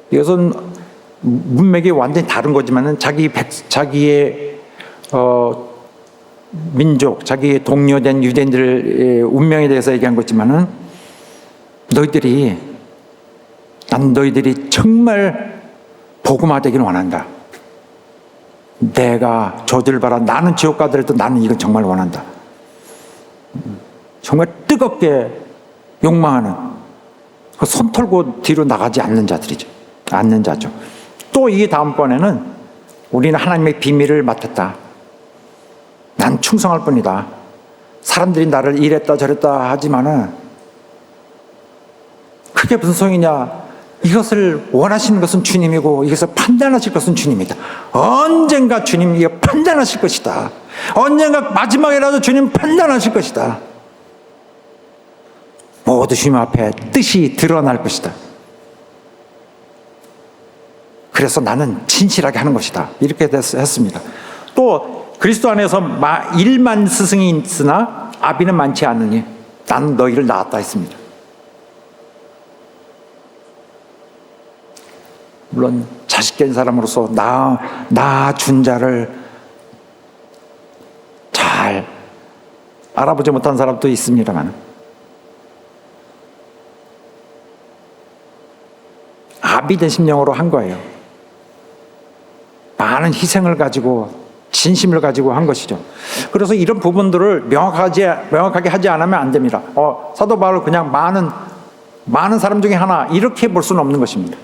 A: 이것은 문맥이 완전히 다른 거지만은 자기의 민족, 자기 동료된 유대인들의 운명에 대해서 얘기한 거지만은 난 너희들이 정말 복음화 되기를 원한다. 내가 저주를 받아 나는 지옥 가더라도 나는 이건 정말 원한다. 정말 뜨겁게 욕망하는, 손 털고 뒤로 나가지 않는 자들이죠. 않는 자죠. 또 이 다음번에는 우리는 하나님의 비밀을 맡았다. 난 충성할 뿐이다. 사람들이 나를 이랬다 저랬다 하지만은 그게 무슨 소용이냐. 이것을 원하시는 것은 주님이고 이것을 판단하실 것은 주님이다. 언젠가 주님이 이거 판단하실 것이다. 언젠가 마지막이라도 주님 판단하실 것이다. 모두 주님 앞에 뜻이 드러날 것이다. 그래서 나는 진실하게 하는 것이다. 이렇게 했습니다. 또 그리스도 안에서 1만 스승이 있으나 아비는 많지 않으니 나는 너희를 낳았다 했습니다. 물론 자식된 사람으로서 낳아준 자를 잘 알아보지 못한 사람도 있습니다만 아비된 심령으로 한 거예요. 많은 희생을 가지고 진심을 가지고 한 것이죠. 그래서 이런 부분들을 명확하게 하지 않으면 안 됩니다. 사도 바울 그냥 많은 사람 중에 하나 이렇게 볼 수는 없는 것입니다.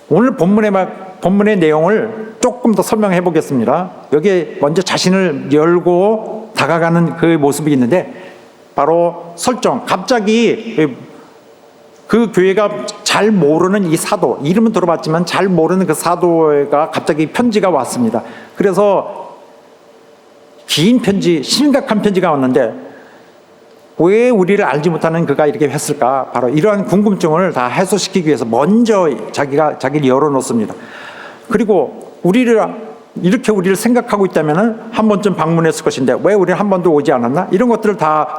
A: 오늘 본문의 내용을 조금 더 설명해 보겠습니다. 여기에 먼저 자신을 열고 다가가는 그 모습이 있는데 바로 설정, 갑자기 그 교회가 잘 모르는 이 사도, 이름은 들어봤지만 잘 모르는 그 사도가 갑자기 편지가 왔습니다. 그래서 긴 편지, 심각한 편지가 왔는데 왜 우리를 알지 못하는 그가 이렇게 했을까? 바로 이러한 궁금증을 다 해소시키기 위해서 먼저 자기를 열어놓습니다. 그리고 우리를 생각하고 있다면 한 번쯤 방문했을 것인데 왜 우리는 한 번도 오지 않았나? 이런 것들을 다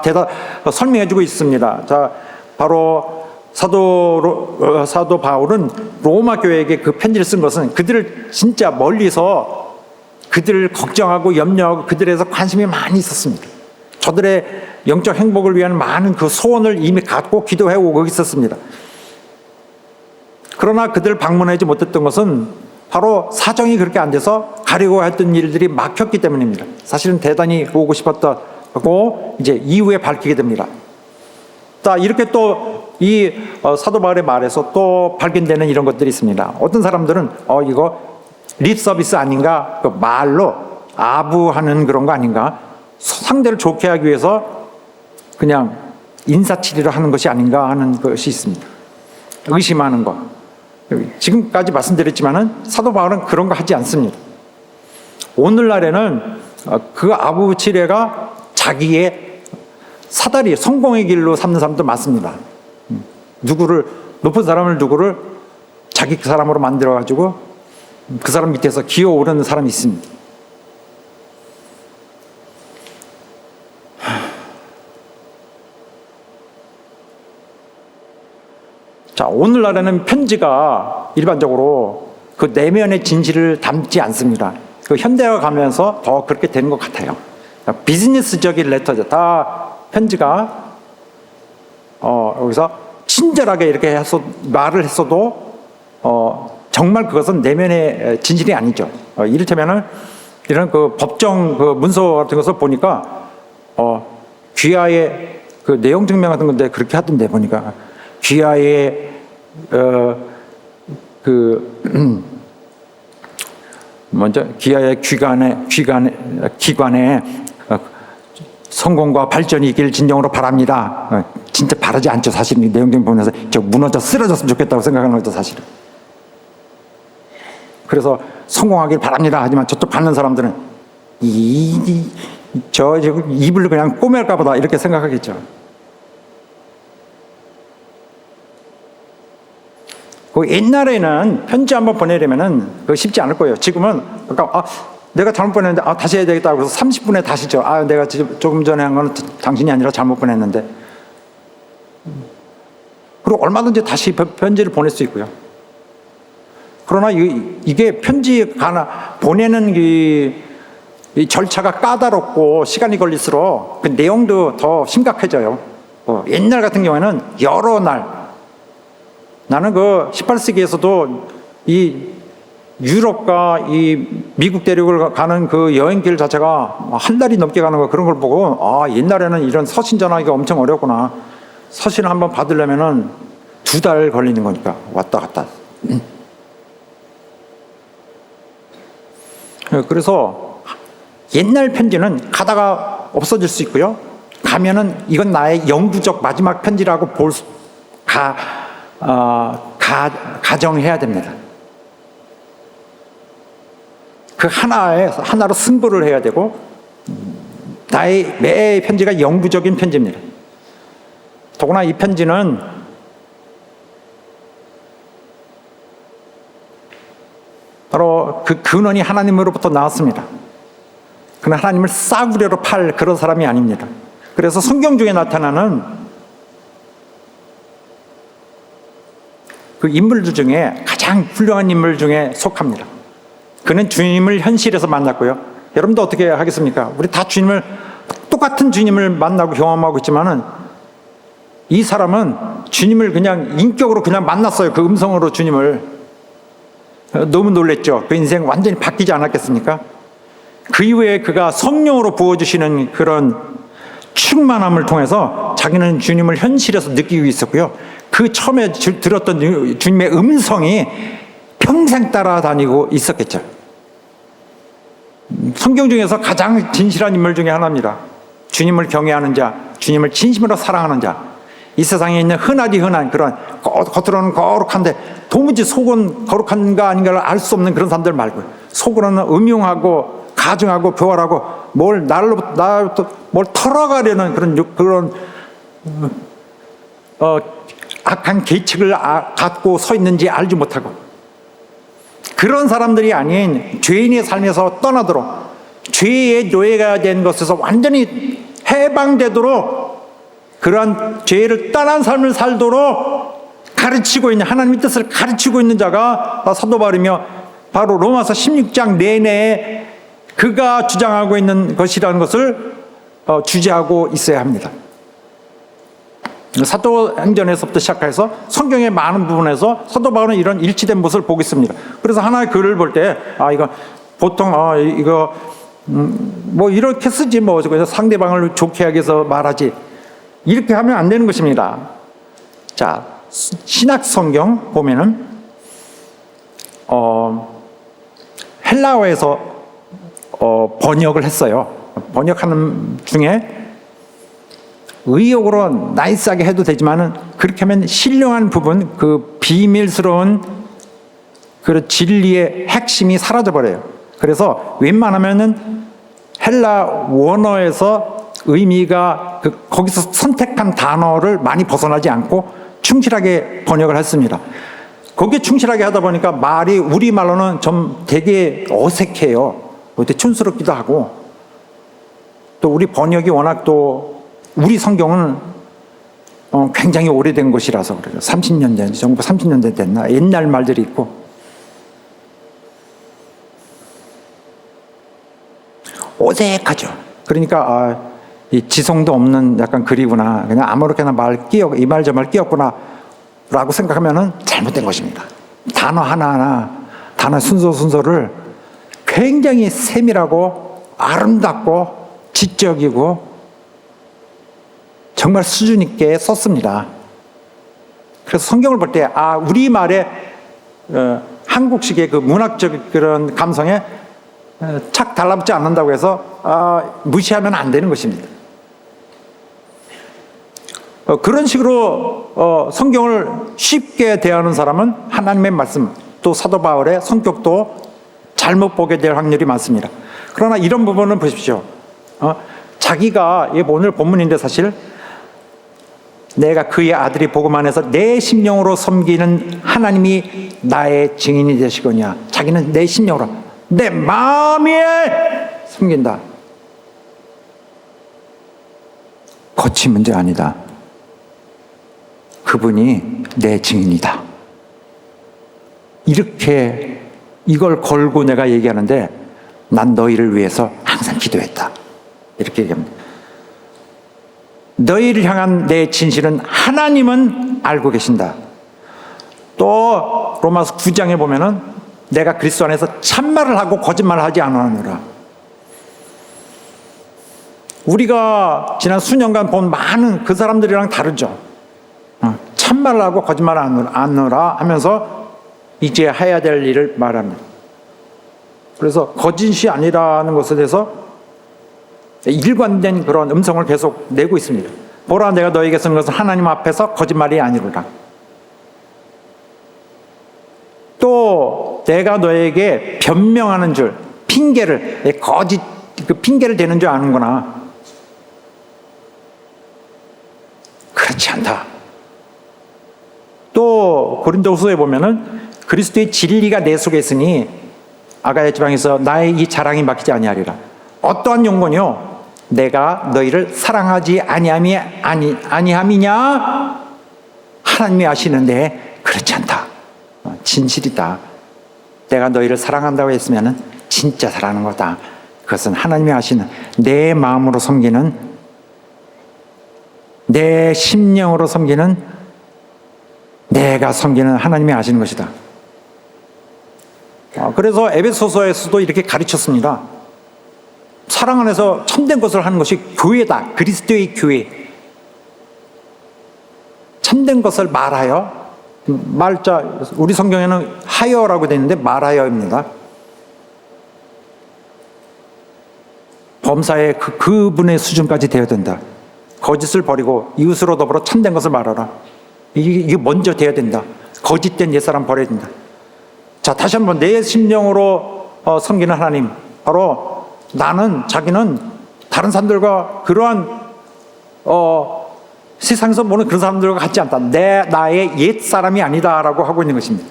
A: 설명해주고 있습니다. 자, 바로 사도 바울은 로마 교회에게 그 편지를 쓴 것은 그들을 진짜 멀리서 그들을 걱정하고 염려하고 그들에서 관심이 많이 있었습니다. 저들의 영적 행복을 위한 많은 그 소원을 이미 갖고 기도해오고 있었습니다. 그러나 그들을 방문하지 못했던 것은 바로 사정이 그렇게 안 돼서 가려고 했던 일들이 막혔기 때문입니다. 사실은 대단히 오고 싶었다고 이제 이후에 밝히게 됩니다. 자, 이렇게 또 이 사도 바울의 말에서 또 발견되는 이런 것들이 있습니다. 어떤 사람들은 이거 립 서비스 아닌가? 그 말로 아부하는 그런 거 아닌가? 상대를 좋게 하기 위해서 그냥 인사치레를 하는 것이 아닌가 하는 것이 있습니다. 의심하는 것. 지금까지 말씀드렸지만은 사도 바울은 그런 거 하지 않습니다. 오늘날에는 그 아부치레가 자기의 사다리, 성공의 길로 삼는 사람도 많습니다. 높은 사람을 자기 사람으로 만들어가지고 그 사람 밑에서 기어오르는 사람이 있습니다. 자, 오늘날에는 편지가 일반적으로 그 내면의 진실을 담지 않습니다. 그 현대화 가면서 더 그렇게 되는 것 같아요. 비즈니스적인 레터죠. 다 편지가 여기서 친절하게 이렇게 말을 했어도 정말 그것은 내면의 진실이 아니죠. 이를테면은 이런 그 법정 그 문서 같은 것을 보니까 귀하의 그 내용 증명 같은 건데 그렇게 하던데 보니까 귀하의 먼저 귀하의 기관에 성공과 발전이 있길 진정으로 바랍니다. 진짜 바라지 않죠. 사실 이 내용 좀 보면서 무너져 쓰러졌으면 좋겠다고 생각하는 거죠, 사실은. 그래서 성공하길 바랍니다. 하지만 저쪽 받는 사람들은 입을 그냥 꼬맬까 보다 이렇게 생각하겠죠. 옛날에는 편지 한번 보내려면은 그거 쉽지 않을 거예요. 지금은 내가 잘못 보냈는데 다시 해야 되겠다고 해서 30분에 다시죠. 내가 조금 전에 한 거는 당신이 아니라 잘못 보냈는데. 그리고 얼마든지 다시 편지를 보낼 수 있고요. 그러나 이게 편지 보내는 이 절차가 까다롭고 시간이 걸릴수록 그 내용도 더 심각해져요. 옛날 같은 경우에는 여러 날, 나는 그 18세기에서도 이 유럽과 이 미국 대륙을 가는 그 여행길 자체가 한 달이 넘게 가는 거, 그런 걸 보고 옛날에는 이런 서신 전하기가 엄청 어렵구나. 서신을 한번 받으려면은 2달 걸리는 거니까 왔다 갔다. 그래서 옛날 편지는 가다가 없어질 수 있고요. 가면은 이건 나의 영구적 마지막 편지라고 가정해야 됩니다. 그 하나로 승부를 해야 되고, 나의 매 편지가 영구적인 편지입니다. 더구나 이 편지는 바로 그 근원이 하나님으로부터 나왔습니다. 그는 하나님을 싸구려로 팔 그런 사람이 아닙니다. 그래서 성경 중에 나타나는 그 인물들 중에 가장 훌륭한 인물 중에 속합니다. 그는 주님을 현실에서 만났고요. 여러분도 어떻게 하겠습니까? 우리 다 똑같은 주님을 만나고 경험하고 있지만은, 이 사람은 주님을 그냥 인격으로 그냥 만났어요. 그 음성으로 주님을. 너무 놀랬죠. 그 인생 완전히 바뀌지 않았겠습니까? 그 이후에 그가 성령으로 부어주시는 그런 충만함을 통해서 자기는 주님을 현실에서 느끼고 있었고요. 그 처음에 들었던 주님의 음성이 평생 따라다니고 있었겠죠. 성경 중에서 가장 진실한 인물 중에 하나입니다. 주님을 경외하는 자, 주님을 진심으로 사랑하는 자. 이 세상에 있는 흔한 그런 겉으로는 거룩한데 도무지 속은 거룩한가 아닌가를 알 수 없는 그런 사람들 말고요. 속으로는 음흉하고 가증하고 교활하고 나로부터 뭘 털어가려는 그런 악한 계책을 갖고 서 있는지 알지 못하고, 그런 사람들이 아닌 죄인의 삶에서 떠나도록, 죄의 노예가 된 것에서 완전히 해방되도록, 그러한 죄를 떠난 삶을 살도록 가르치고 있는, 하나님의 뜻을 가르치고 있는 자가 사도 바울이며, 바로 로마서 16장 내내에 그가 주장하고 있는 것이라는 것을 주제하고 있어야 합니다. 사도행전에서부터 시작해서 성경의 많은 부분에서 사도 바울은 이런 일치된 모습을 보고 있습니다. 그래서 하나의 글을 볼 때 이거 보통 이거 뭐 이렇게 쓰지, 뭐 상대방을 좋게 하기 위해서 말하지, 이렇게 하면 안 되는 것입니다. 자, 신약 성경 보면은 헬라어에서 번역을 했어요. 번역하는 중에 의욕으로 나이스하게 해도 되지만은, 그렇게 하면 신령한 부분, 그 비밀스러운 그 진리의 핵심이 사라져버려요. 그래서 웬만하면은 헬라 원어에서 의미가 거기서 선택한 단어를 많이 벗어나지 않고 충실하게 번역을 했습니다. 거기에 충실하게 하다 보니까 말이 우리말로는 좀 되게 어색해요. 촌스럽기도 하고, 또 우리 번역이 워낙 또 우리 성경은 굉장히 오래된 것이라서 그래요. 30년 전, 정부 30년 전 됐나? 옛날 말들이 있고. 어색하죠. 그러니까 이 지성도 없는 약간 글이구나, 그냥 아무렇게나 이 말 저 말 끼었구나 라고 생각하면은 잘못된 것입니다. 단어 하나하나, 단어 순서를 굉장히 세밀하고 아름답고 지적이고 정말 수준 있게 썼습니다. 그래서 성경을 볼 때 우리말의 한국식의 그 문학적 그런 감성에 착 달라붙지 않는다고 해서 무시하면 안 되는 것입니다. 그런 식으로 성경을 쉽게 대하는 사람은 하나님의 말씀, 또 사도 바울의 성격도 잘못 보게 될 확률이 많습니다. 그러나 이런 부분은 보십시오. 자기가, 오늘 본문인데 사실, 내가 그의 아들이 보고만 해서 내 심령으로 섬기는 하나님이 나의 증인이 되시거냐. 자기는 내 심령으로, 내 마음에 섬긴다. 거친 문제 아니다. 그분이 내 증인이다. 이렇게 이걸 걸고 내가 얘기하는데, 난 너희를 위해서 항상 기도했다. 이렇게 얘기합니다. 너희를 향한 내 진실은 하나님은 알고 계신다. 또 로마서 9장에 보면은 내가 그리스도 안에서 참말을 하고 거짓말을 하지 않으노라. 우리가 지난 수년간 본 많은 그 사람들이랑 다르죠. 참말을 하고 거짓말을 않으라 하면서 이제 해야 될 일을 말합니다. 그래서 거짓이 아니라는 것에 대해서 일관된 그런 음성을 계속 내고 있습니다. 보라, 내가 너에게 쓰는 것은 하나님 앞에서 거짓말이 아니로라. 또 내가 너에게 변명하는 줄, 핑계를, 거짓 그 핑계를 대는 줄 아는구나. 그렇지 않다. 또 고린도후서에 보면은 그리스도의 진리가 내 속에 있으니 아가야 지방에서 나의 이 자랑이 막히지 아니하리라. 어떠한 용건이요? 내가 너희를 사랑하지 아니함이냐? 하나님이 아시는데 그렇지 않다. 진실이다. 내가 너희를 사랑한다고 했으면 진짜 사랑하는 거다. 그것은 하나님이 아시는, 내 마음으로 섬기는, 내 심령으로 섬기는, 내가 섬기는 하나님이 아시는 것이다. 그래서 에베소서에서도 이렇게 가르쳤습니다. 사랑 안에서 참된 것을 하는 것이 교회다. 그리스도의 교회. 참된 것을 말하여, 말자 우리 성경에는 하여라고 되어 있는데 말하여입니다. 범사에 그분의 수준까지 되어야 된다. 거짓을 버리고 이웃으로 더불어 참된 것을 말하라. 이게 먼저 돼야 된다. 거짓된 옛사람 버려야 된다. 자, 다시 한번 내 심령으로 섬기는 하나님, 바로 자기는 다른 사람들과 그러한 세상에서 보는 그런 사람들과 같지 않다. 나의 옛사람이 아니다라고 하고 있는 것입니다.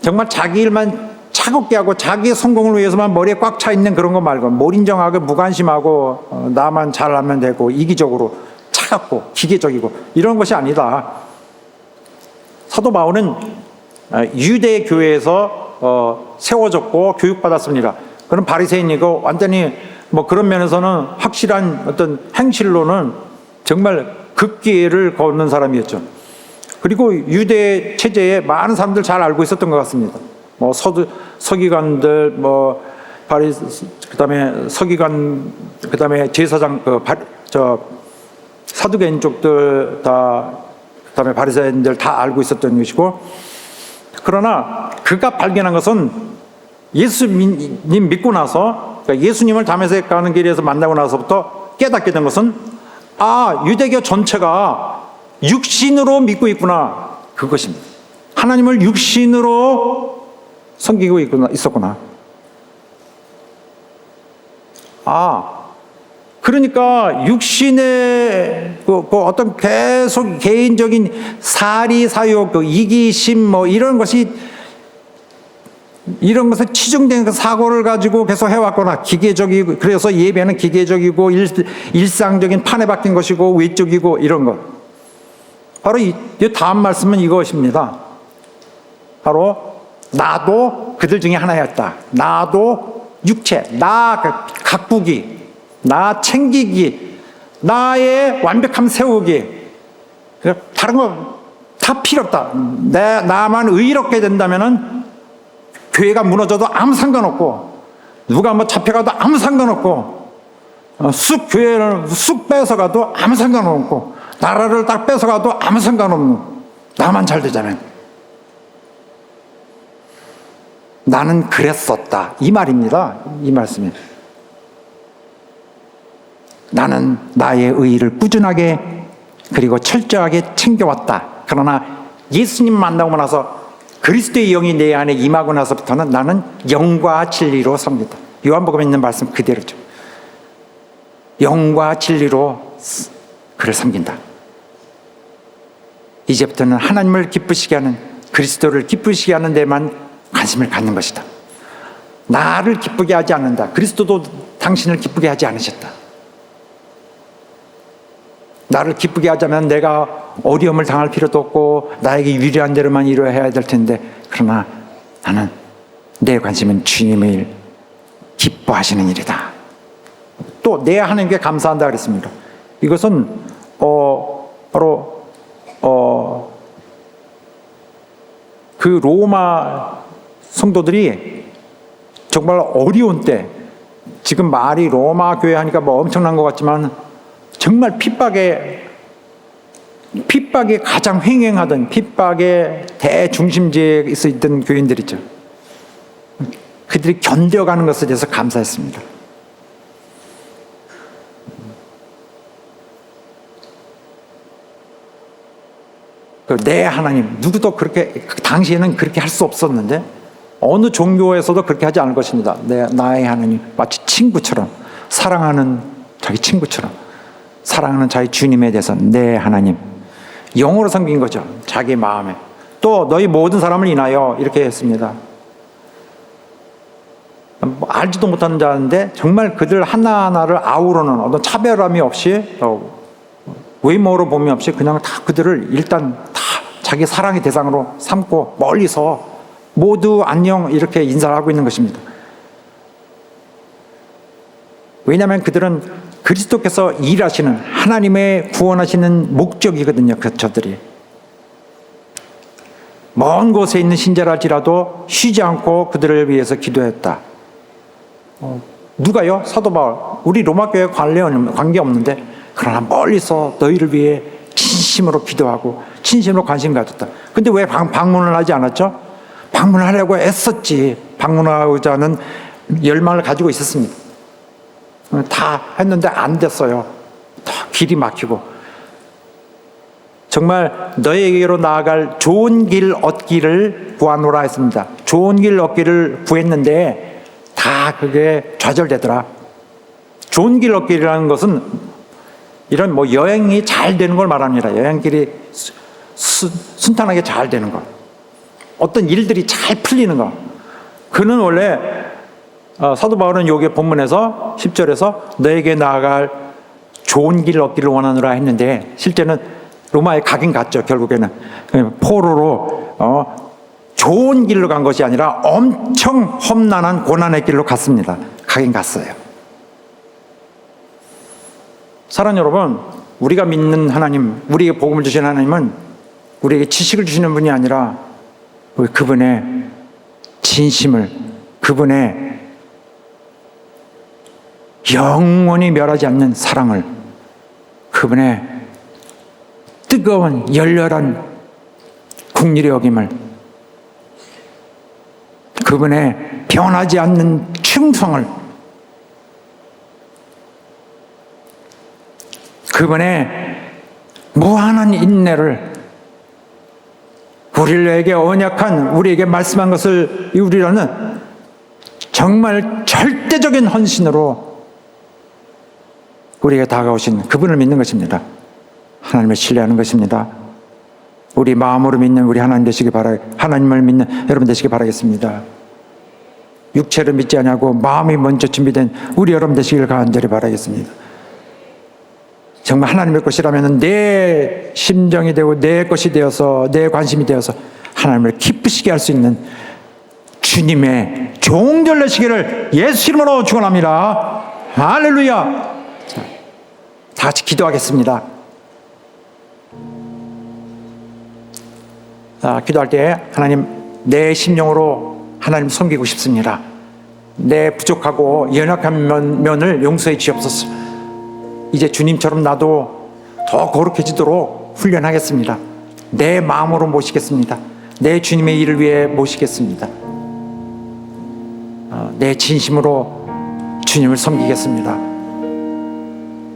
A: 정말 자기 일만 차갑게 하고 자기의 성공을 위해서만 머리에 꽉 차 있는 그런 거 말고, 몰인정하고 무관심하고 나만 잘하면 되고 이기적으로 차갑고 기계적이고 이런 것이 아니다. 사도 바울은 유대 교회에서 세워졌고 교육받았습니다. 그런 바리새인이고 완전히 그런 면에서는 확실한 어떤 행실로는 정말 극기를 걷는 사람이었죠. 그리고 유대 체제에 많은 사람들 잘 알고 있었던 것 같습니다. 서기관들, 그다음에 서기관, 그다음에 제사장, 사두개인 쪽들 다, 그다음에 바리새인들 다 알고 있었던 것이고, 그러나 그가 발견한 것은 예수님 믿고 나서, 그러니까 예수님을 다메섹 가는 길에서 만나고 나서부터 깨닫게 된 것은, 유대교 전체가 육신으로 믿고 있구나. 그것입니다. 하나님을 육신으로 섬기고 있었구나. 그러니까 육신의 어떤 계속 개인적인 사리, 사욕, 이기심, 이런 것에 치중된 그 사고를 가지고 계속 해왔거나, 기계적이고, 그래서 예배는 기계적이고 일상적인 판에 박힌 것이고 외적이고 이런 것. 바로 이 다음 말씀은 이것입니다. 바로 나도 그들 중에 하나였다. 나도 육체, 나 가꾸기, 나 챙기기, 나의 완벽함 세우기, 다른 거 다 필요 없다. 나만 의롭게 된다면은 교회가 무너져도 아무 상관없고, 누가 잡혀가도 아무 상관없고, 교회를 쑥 뺏어가도 아무 상관없고, 나라를 딱 뺏어가도 아무 상관없는, 나만 잘 되자면. 나는 그랬었다. 이 말입니다. 이 말씀이. 나는 나의 의의를 꾸준하게 그리고 철저하게 챙겨왔다. 그러나 예수님 만나고 나서 그리스도의 영이 내 안에 임하고 나서부터는 나는 영과 진리로 섭니다. 요한복음에 있는 말씀 그대로죠. 영과 진리로 그를 섬긴다. 이제부터는 하나님을 기쁘시게 하는, 그리스도를 기쁘시게 하는 데만 관심을 갖는 것이다. 나를 기쁘게 하지 않는다. 그리스도도 당신을 기쁘게 하지 않으셨다. 나를 기쁘게 하자면 내가 어려움을 당할 필요도 없고 나에게 유리한 대로만 이루어야 될 텐데, 그러나 나는 내 관심은 주님의 일, 기뻐하시는 일이다. 또 내 하나님께 감사한다 그랬습니다. 이것은 바로 그 로마 성도들이 정말 어려운 때, 지금 말이 로마 교회 하니까 뭐 엄청난 것 같지만 정말 핍박에 가장 횡행하던, 핍박의 대중심지에 있었던 교인들이죠. 그들이 견뎌가는 것에 대해서 감사했습니다. 내 하나님, 누구도 그렇게, 당시에는 그렇게 할 수 없었는데 어느 종교에서도 그렇게 하지 않을 것입니다. 나의 하나님, 마치 친구처럼, 사랑하는 자기 친구처럼, 사랑하는 자기 주님에 대해서 내 하나님, 영으로 섬긴 거죠. 자기 마음에. 또 너희 모든 사람을 인하여 이렇게 했습니다. 알지도 못하는 자인데 정말 그들 하나하나를 아우러는 어떤 차별함이 없이, 외모로 봄이 없이 그냥 다 그들을 일단 다 자기 사랑의 대상으로 삼고 멀리서 모두 안녕 이렇게 인사를 하고 있는 것입니다. 왜냐하면 그들은 그리스도께서 일하시는, 하나님의 구원하시는 목적이거든요. 저들이 먼 곳에 있는 신자랄지라도 쉬지 않고 그들을 위해서 기도했다. 누가요? 사도 바울. 우리 로마 교회 관계 없는데 그러나 멀리서 너희를 위해 진심으로 기도하고 진심으로 관심 가졌다. 근데 왜 방문을 하지 않았죠? 방문을 하려고 애썼지. 방문하고자 하는 열망을 가지고 있었습니다. 다 했는데 안 됐어요. 다 길이 막히고. 정말 너희에게로 나아갈 좋은 길 얻기를 구하노라 했습니다. 좋은 길 얻기를 구했는데 다 그게 좌절되더라. 좋은 길 얻기라는 것은 이런 뭐 여행이 잘 되는 걸 말합니다. 여행길이 순탄하게 잘 되는 것, 어떤 일들이 잘 풀리는 것. 그는 원래 사도 바울은 여기 본문에서 10절에서 너에게 나아갈 좋은 길 얻기를 원하노라 했는데 실제는 로마에 가긴 갔죠. 결국에는 포로로 좋은 길로 간 것이 아니라 엄청 험난한 고난의 길로 갔습니다. 가긴 갔어요. 사랑하는 여러분, 우리가 믿는 하나님, 우리에게 복음을 주신 하나님은 우리에게 지식을 주시는 분이 아니라 그분의 진심을, 그분의 영원히 멸하지 않는 사랑을, 그분의 뜨거운 열렬한 국리의 여김을, 그분의 변하지 않는 충성을, 그분의 무한한 인내를, 우리에게 언약한, 우리에게 말씀한 것을 이루리라는 정말 절대적인 헌신으로 우리에게 다가오신 그분을 믿는 것입니다. 하나님을 신뢰하는 것입니다. 우리 마음으로 믿는 우리 하나님을 믿는 여러분 되시기 바라겠습니다. 육체를 믿지 아니하고 마음이 먼저 준비된 우리 여러분 되시기를 간절히 바라겠습니다. 정말 하나님의 것이라면 내 심정이 되고 내 것이 되어서, 내 관심이 되어서 하나님을 기쁘시게 할 수 있는 주님의 종들 되시기를 예수 이름으로 축원합니다. 할렐루야. 자, 다 같이 기도하겠습니다. 기도할 때 하나님, 내 심령으로 하나님 섬기고 싶습니다. 내 부족하고 연약한 면을 용서해 주옵소서. 이제 주님처럼 나도 더 거룩해지도록 훈련하겠습니다. 내 마음으로 모시겠습니다. 내 주님의 일을 위해 모시겠습니다. 내 진심으로 주님을 섬기겠습니다.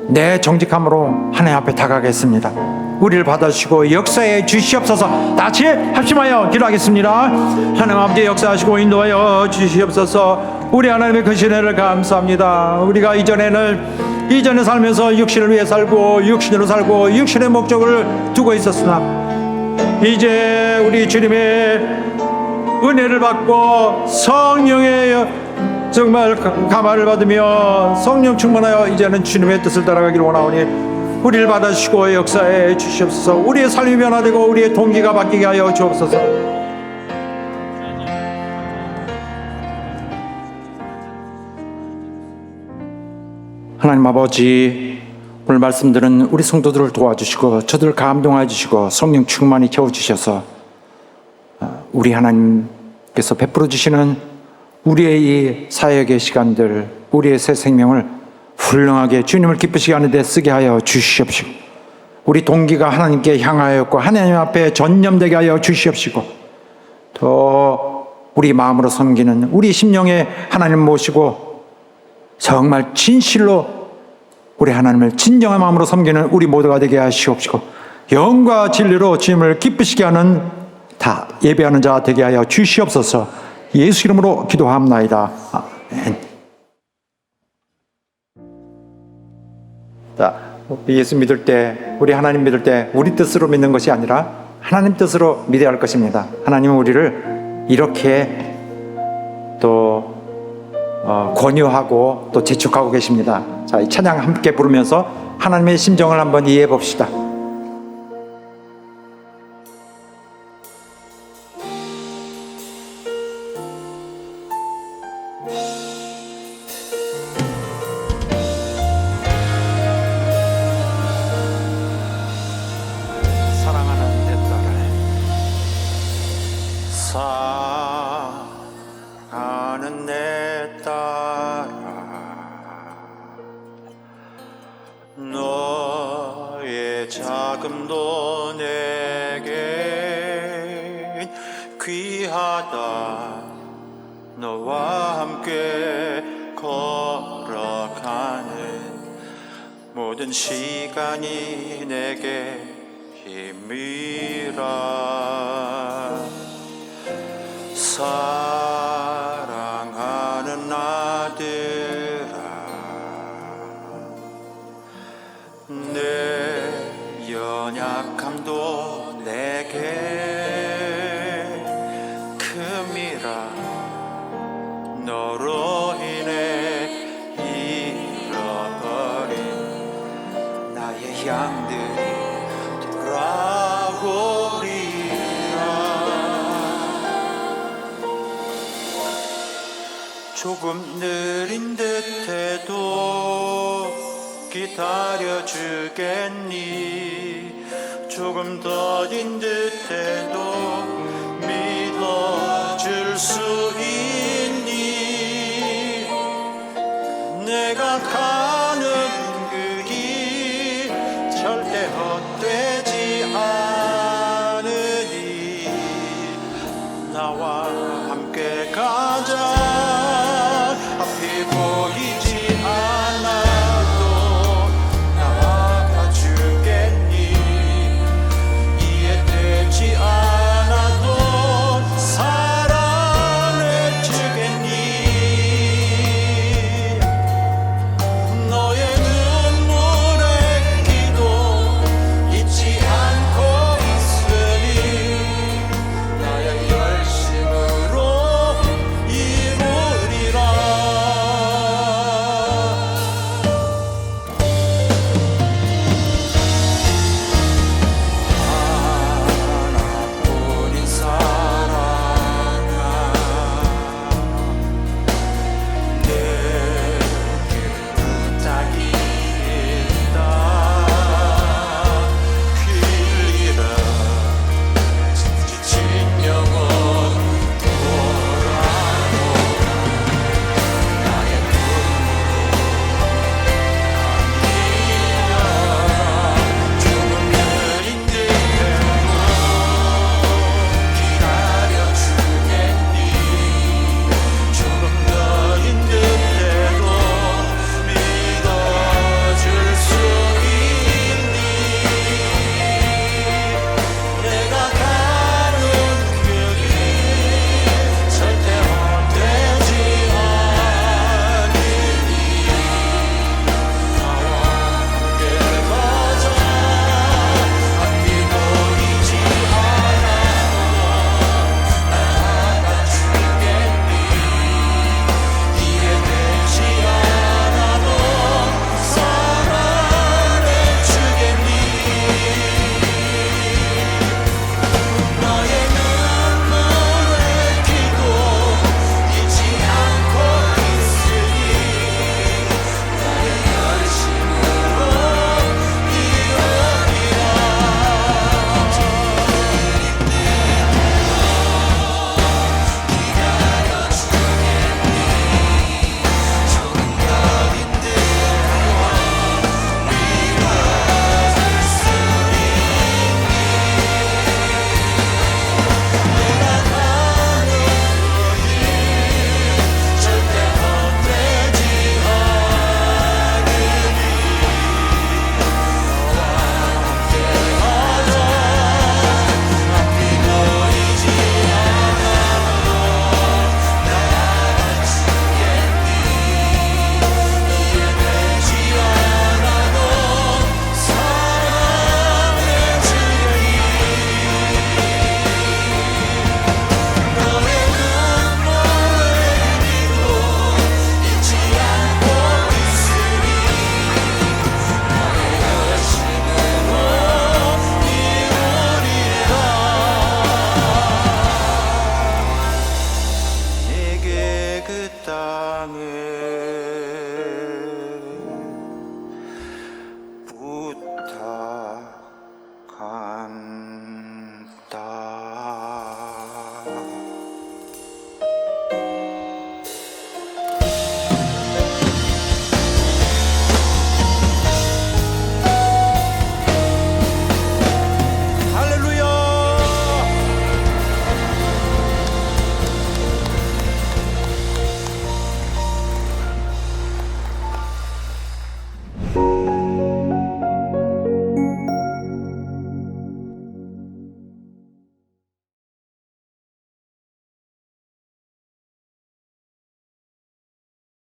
A: 내 정직함으로 하나님 앞에 다가가겠습니다. 우리를 받아주시고 역사해 주시옵소서. 다 같이 합심하여 기도하겠습니다. 하나님 아버지, 역사하시고 인도하여 주시옵소서. 우리 하나님의 그 은혜를 감사합니다. 우리가 이전에 살면서 육신을 위해 살고 육신으로 살고 육신의 목적을 두고 있었으나 이제 우리 주님의 은혜를 받고 성령의 정말 감화를 받으며 성령 충만하여 이제는 주님의 뜻을 따라가기를 원하오니 우리를 받아주시고 역사해 주시옵소서. 우리의 삶이 변화되고 우리의 동기가 바뀌게 하여 주옵소서. 하나님 아버지, 오늘 말씀들은 우리 성도들을 도와주시고 저들을 감동해 주시고 성령 충만히 채워주셔서 우리 하나님께서 베풀어 주시는 우리의 이 사역의 시간들, 우리의 새 생명을 훌륭하게 주님을 기쁘시게 하는 데 쓰게 하여 주시옵시고, 우리 동기가 하나님께 향하였고 하나님 앞에 전념되게 하여 주시옵시고, 또 우리 마음으로 섬기는 우리 심령에 하나님 모시고 정말 진실로 우리 하나님을 진정한 마음으로 섬기는 우리 모두가 되게 하시옵시고, 영과 진리로 주님을 기쁘시게 하는 다 예배하는 자 되게 하여 주시옵소서. 예수 이름으로 기도합나이다. 아멘. 자, 예수 믿을 때, 우리 하나님 믿을 때 우리 뜻으로 믿는 것이 아니라 하나님 뜻으로 믿어야 할 것입니다. 하나님은 우리를 이렇게 또 권유하고 또 재촉하고 계십니다. 자, 이 찬양 함께 부르면서 하나님의 심정을 한번 이해해 봅시다. 사랑하는 내 딸아, 사랑하는 내 딸아, 너의 자금도 내겐 귀하다. 너와 함께 걸어가는 모든 시간이 내게 힘이라. 사랑하는 아들아, 내 연약함도 내게 큼이라. 너로 인해 잃어버린 나의 양들이 돌아오리라. 조금 느린 듯해도 기다려주겠니? 조금 더딘 듯해도 믿어줄 수 있니? 내가 가는 그 길 절대 헛되지 않으니 나와 함께 가자.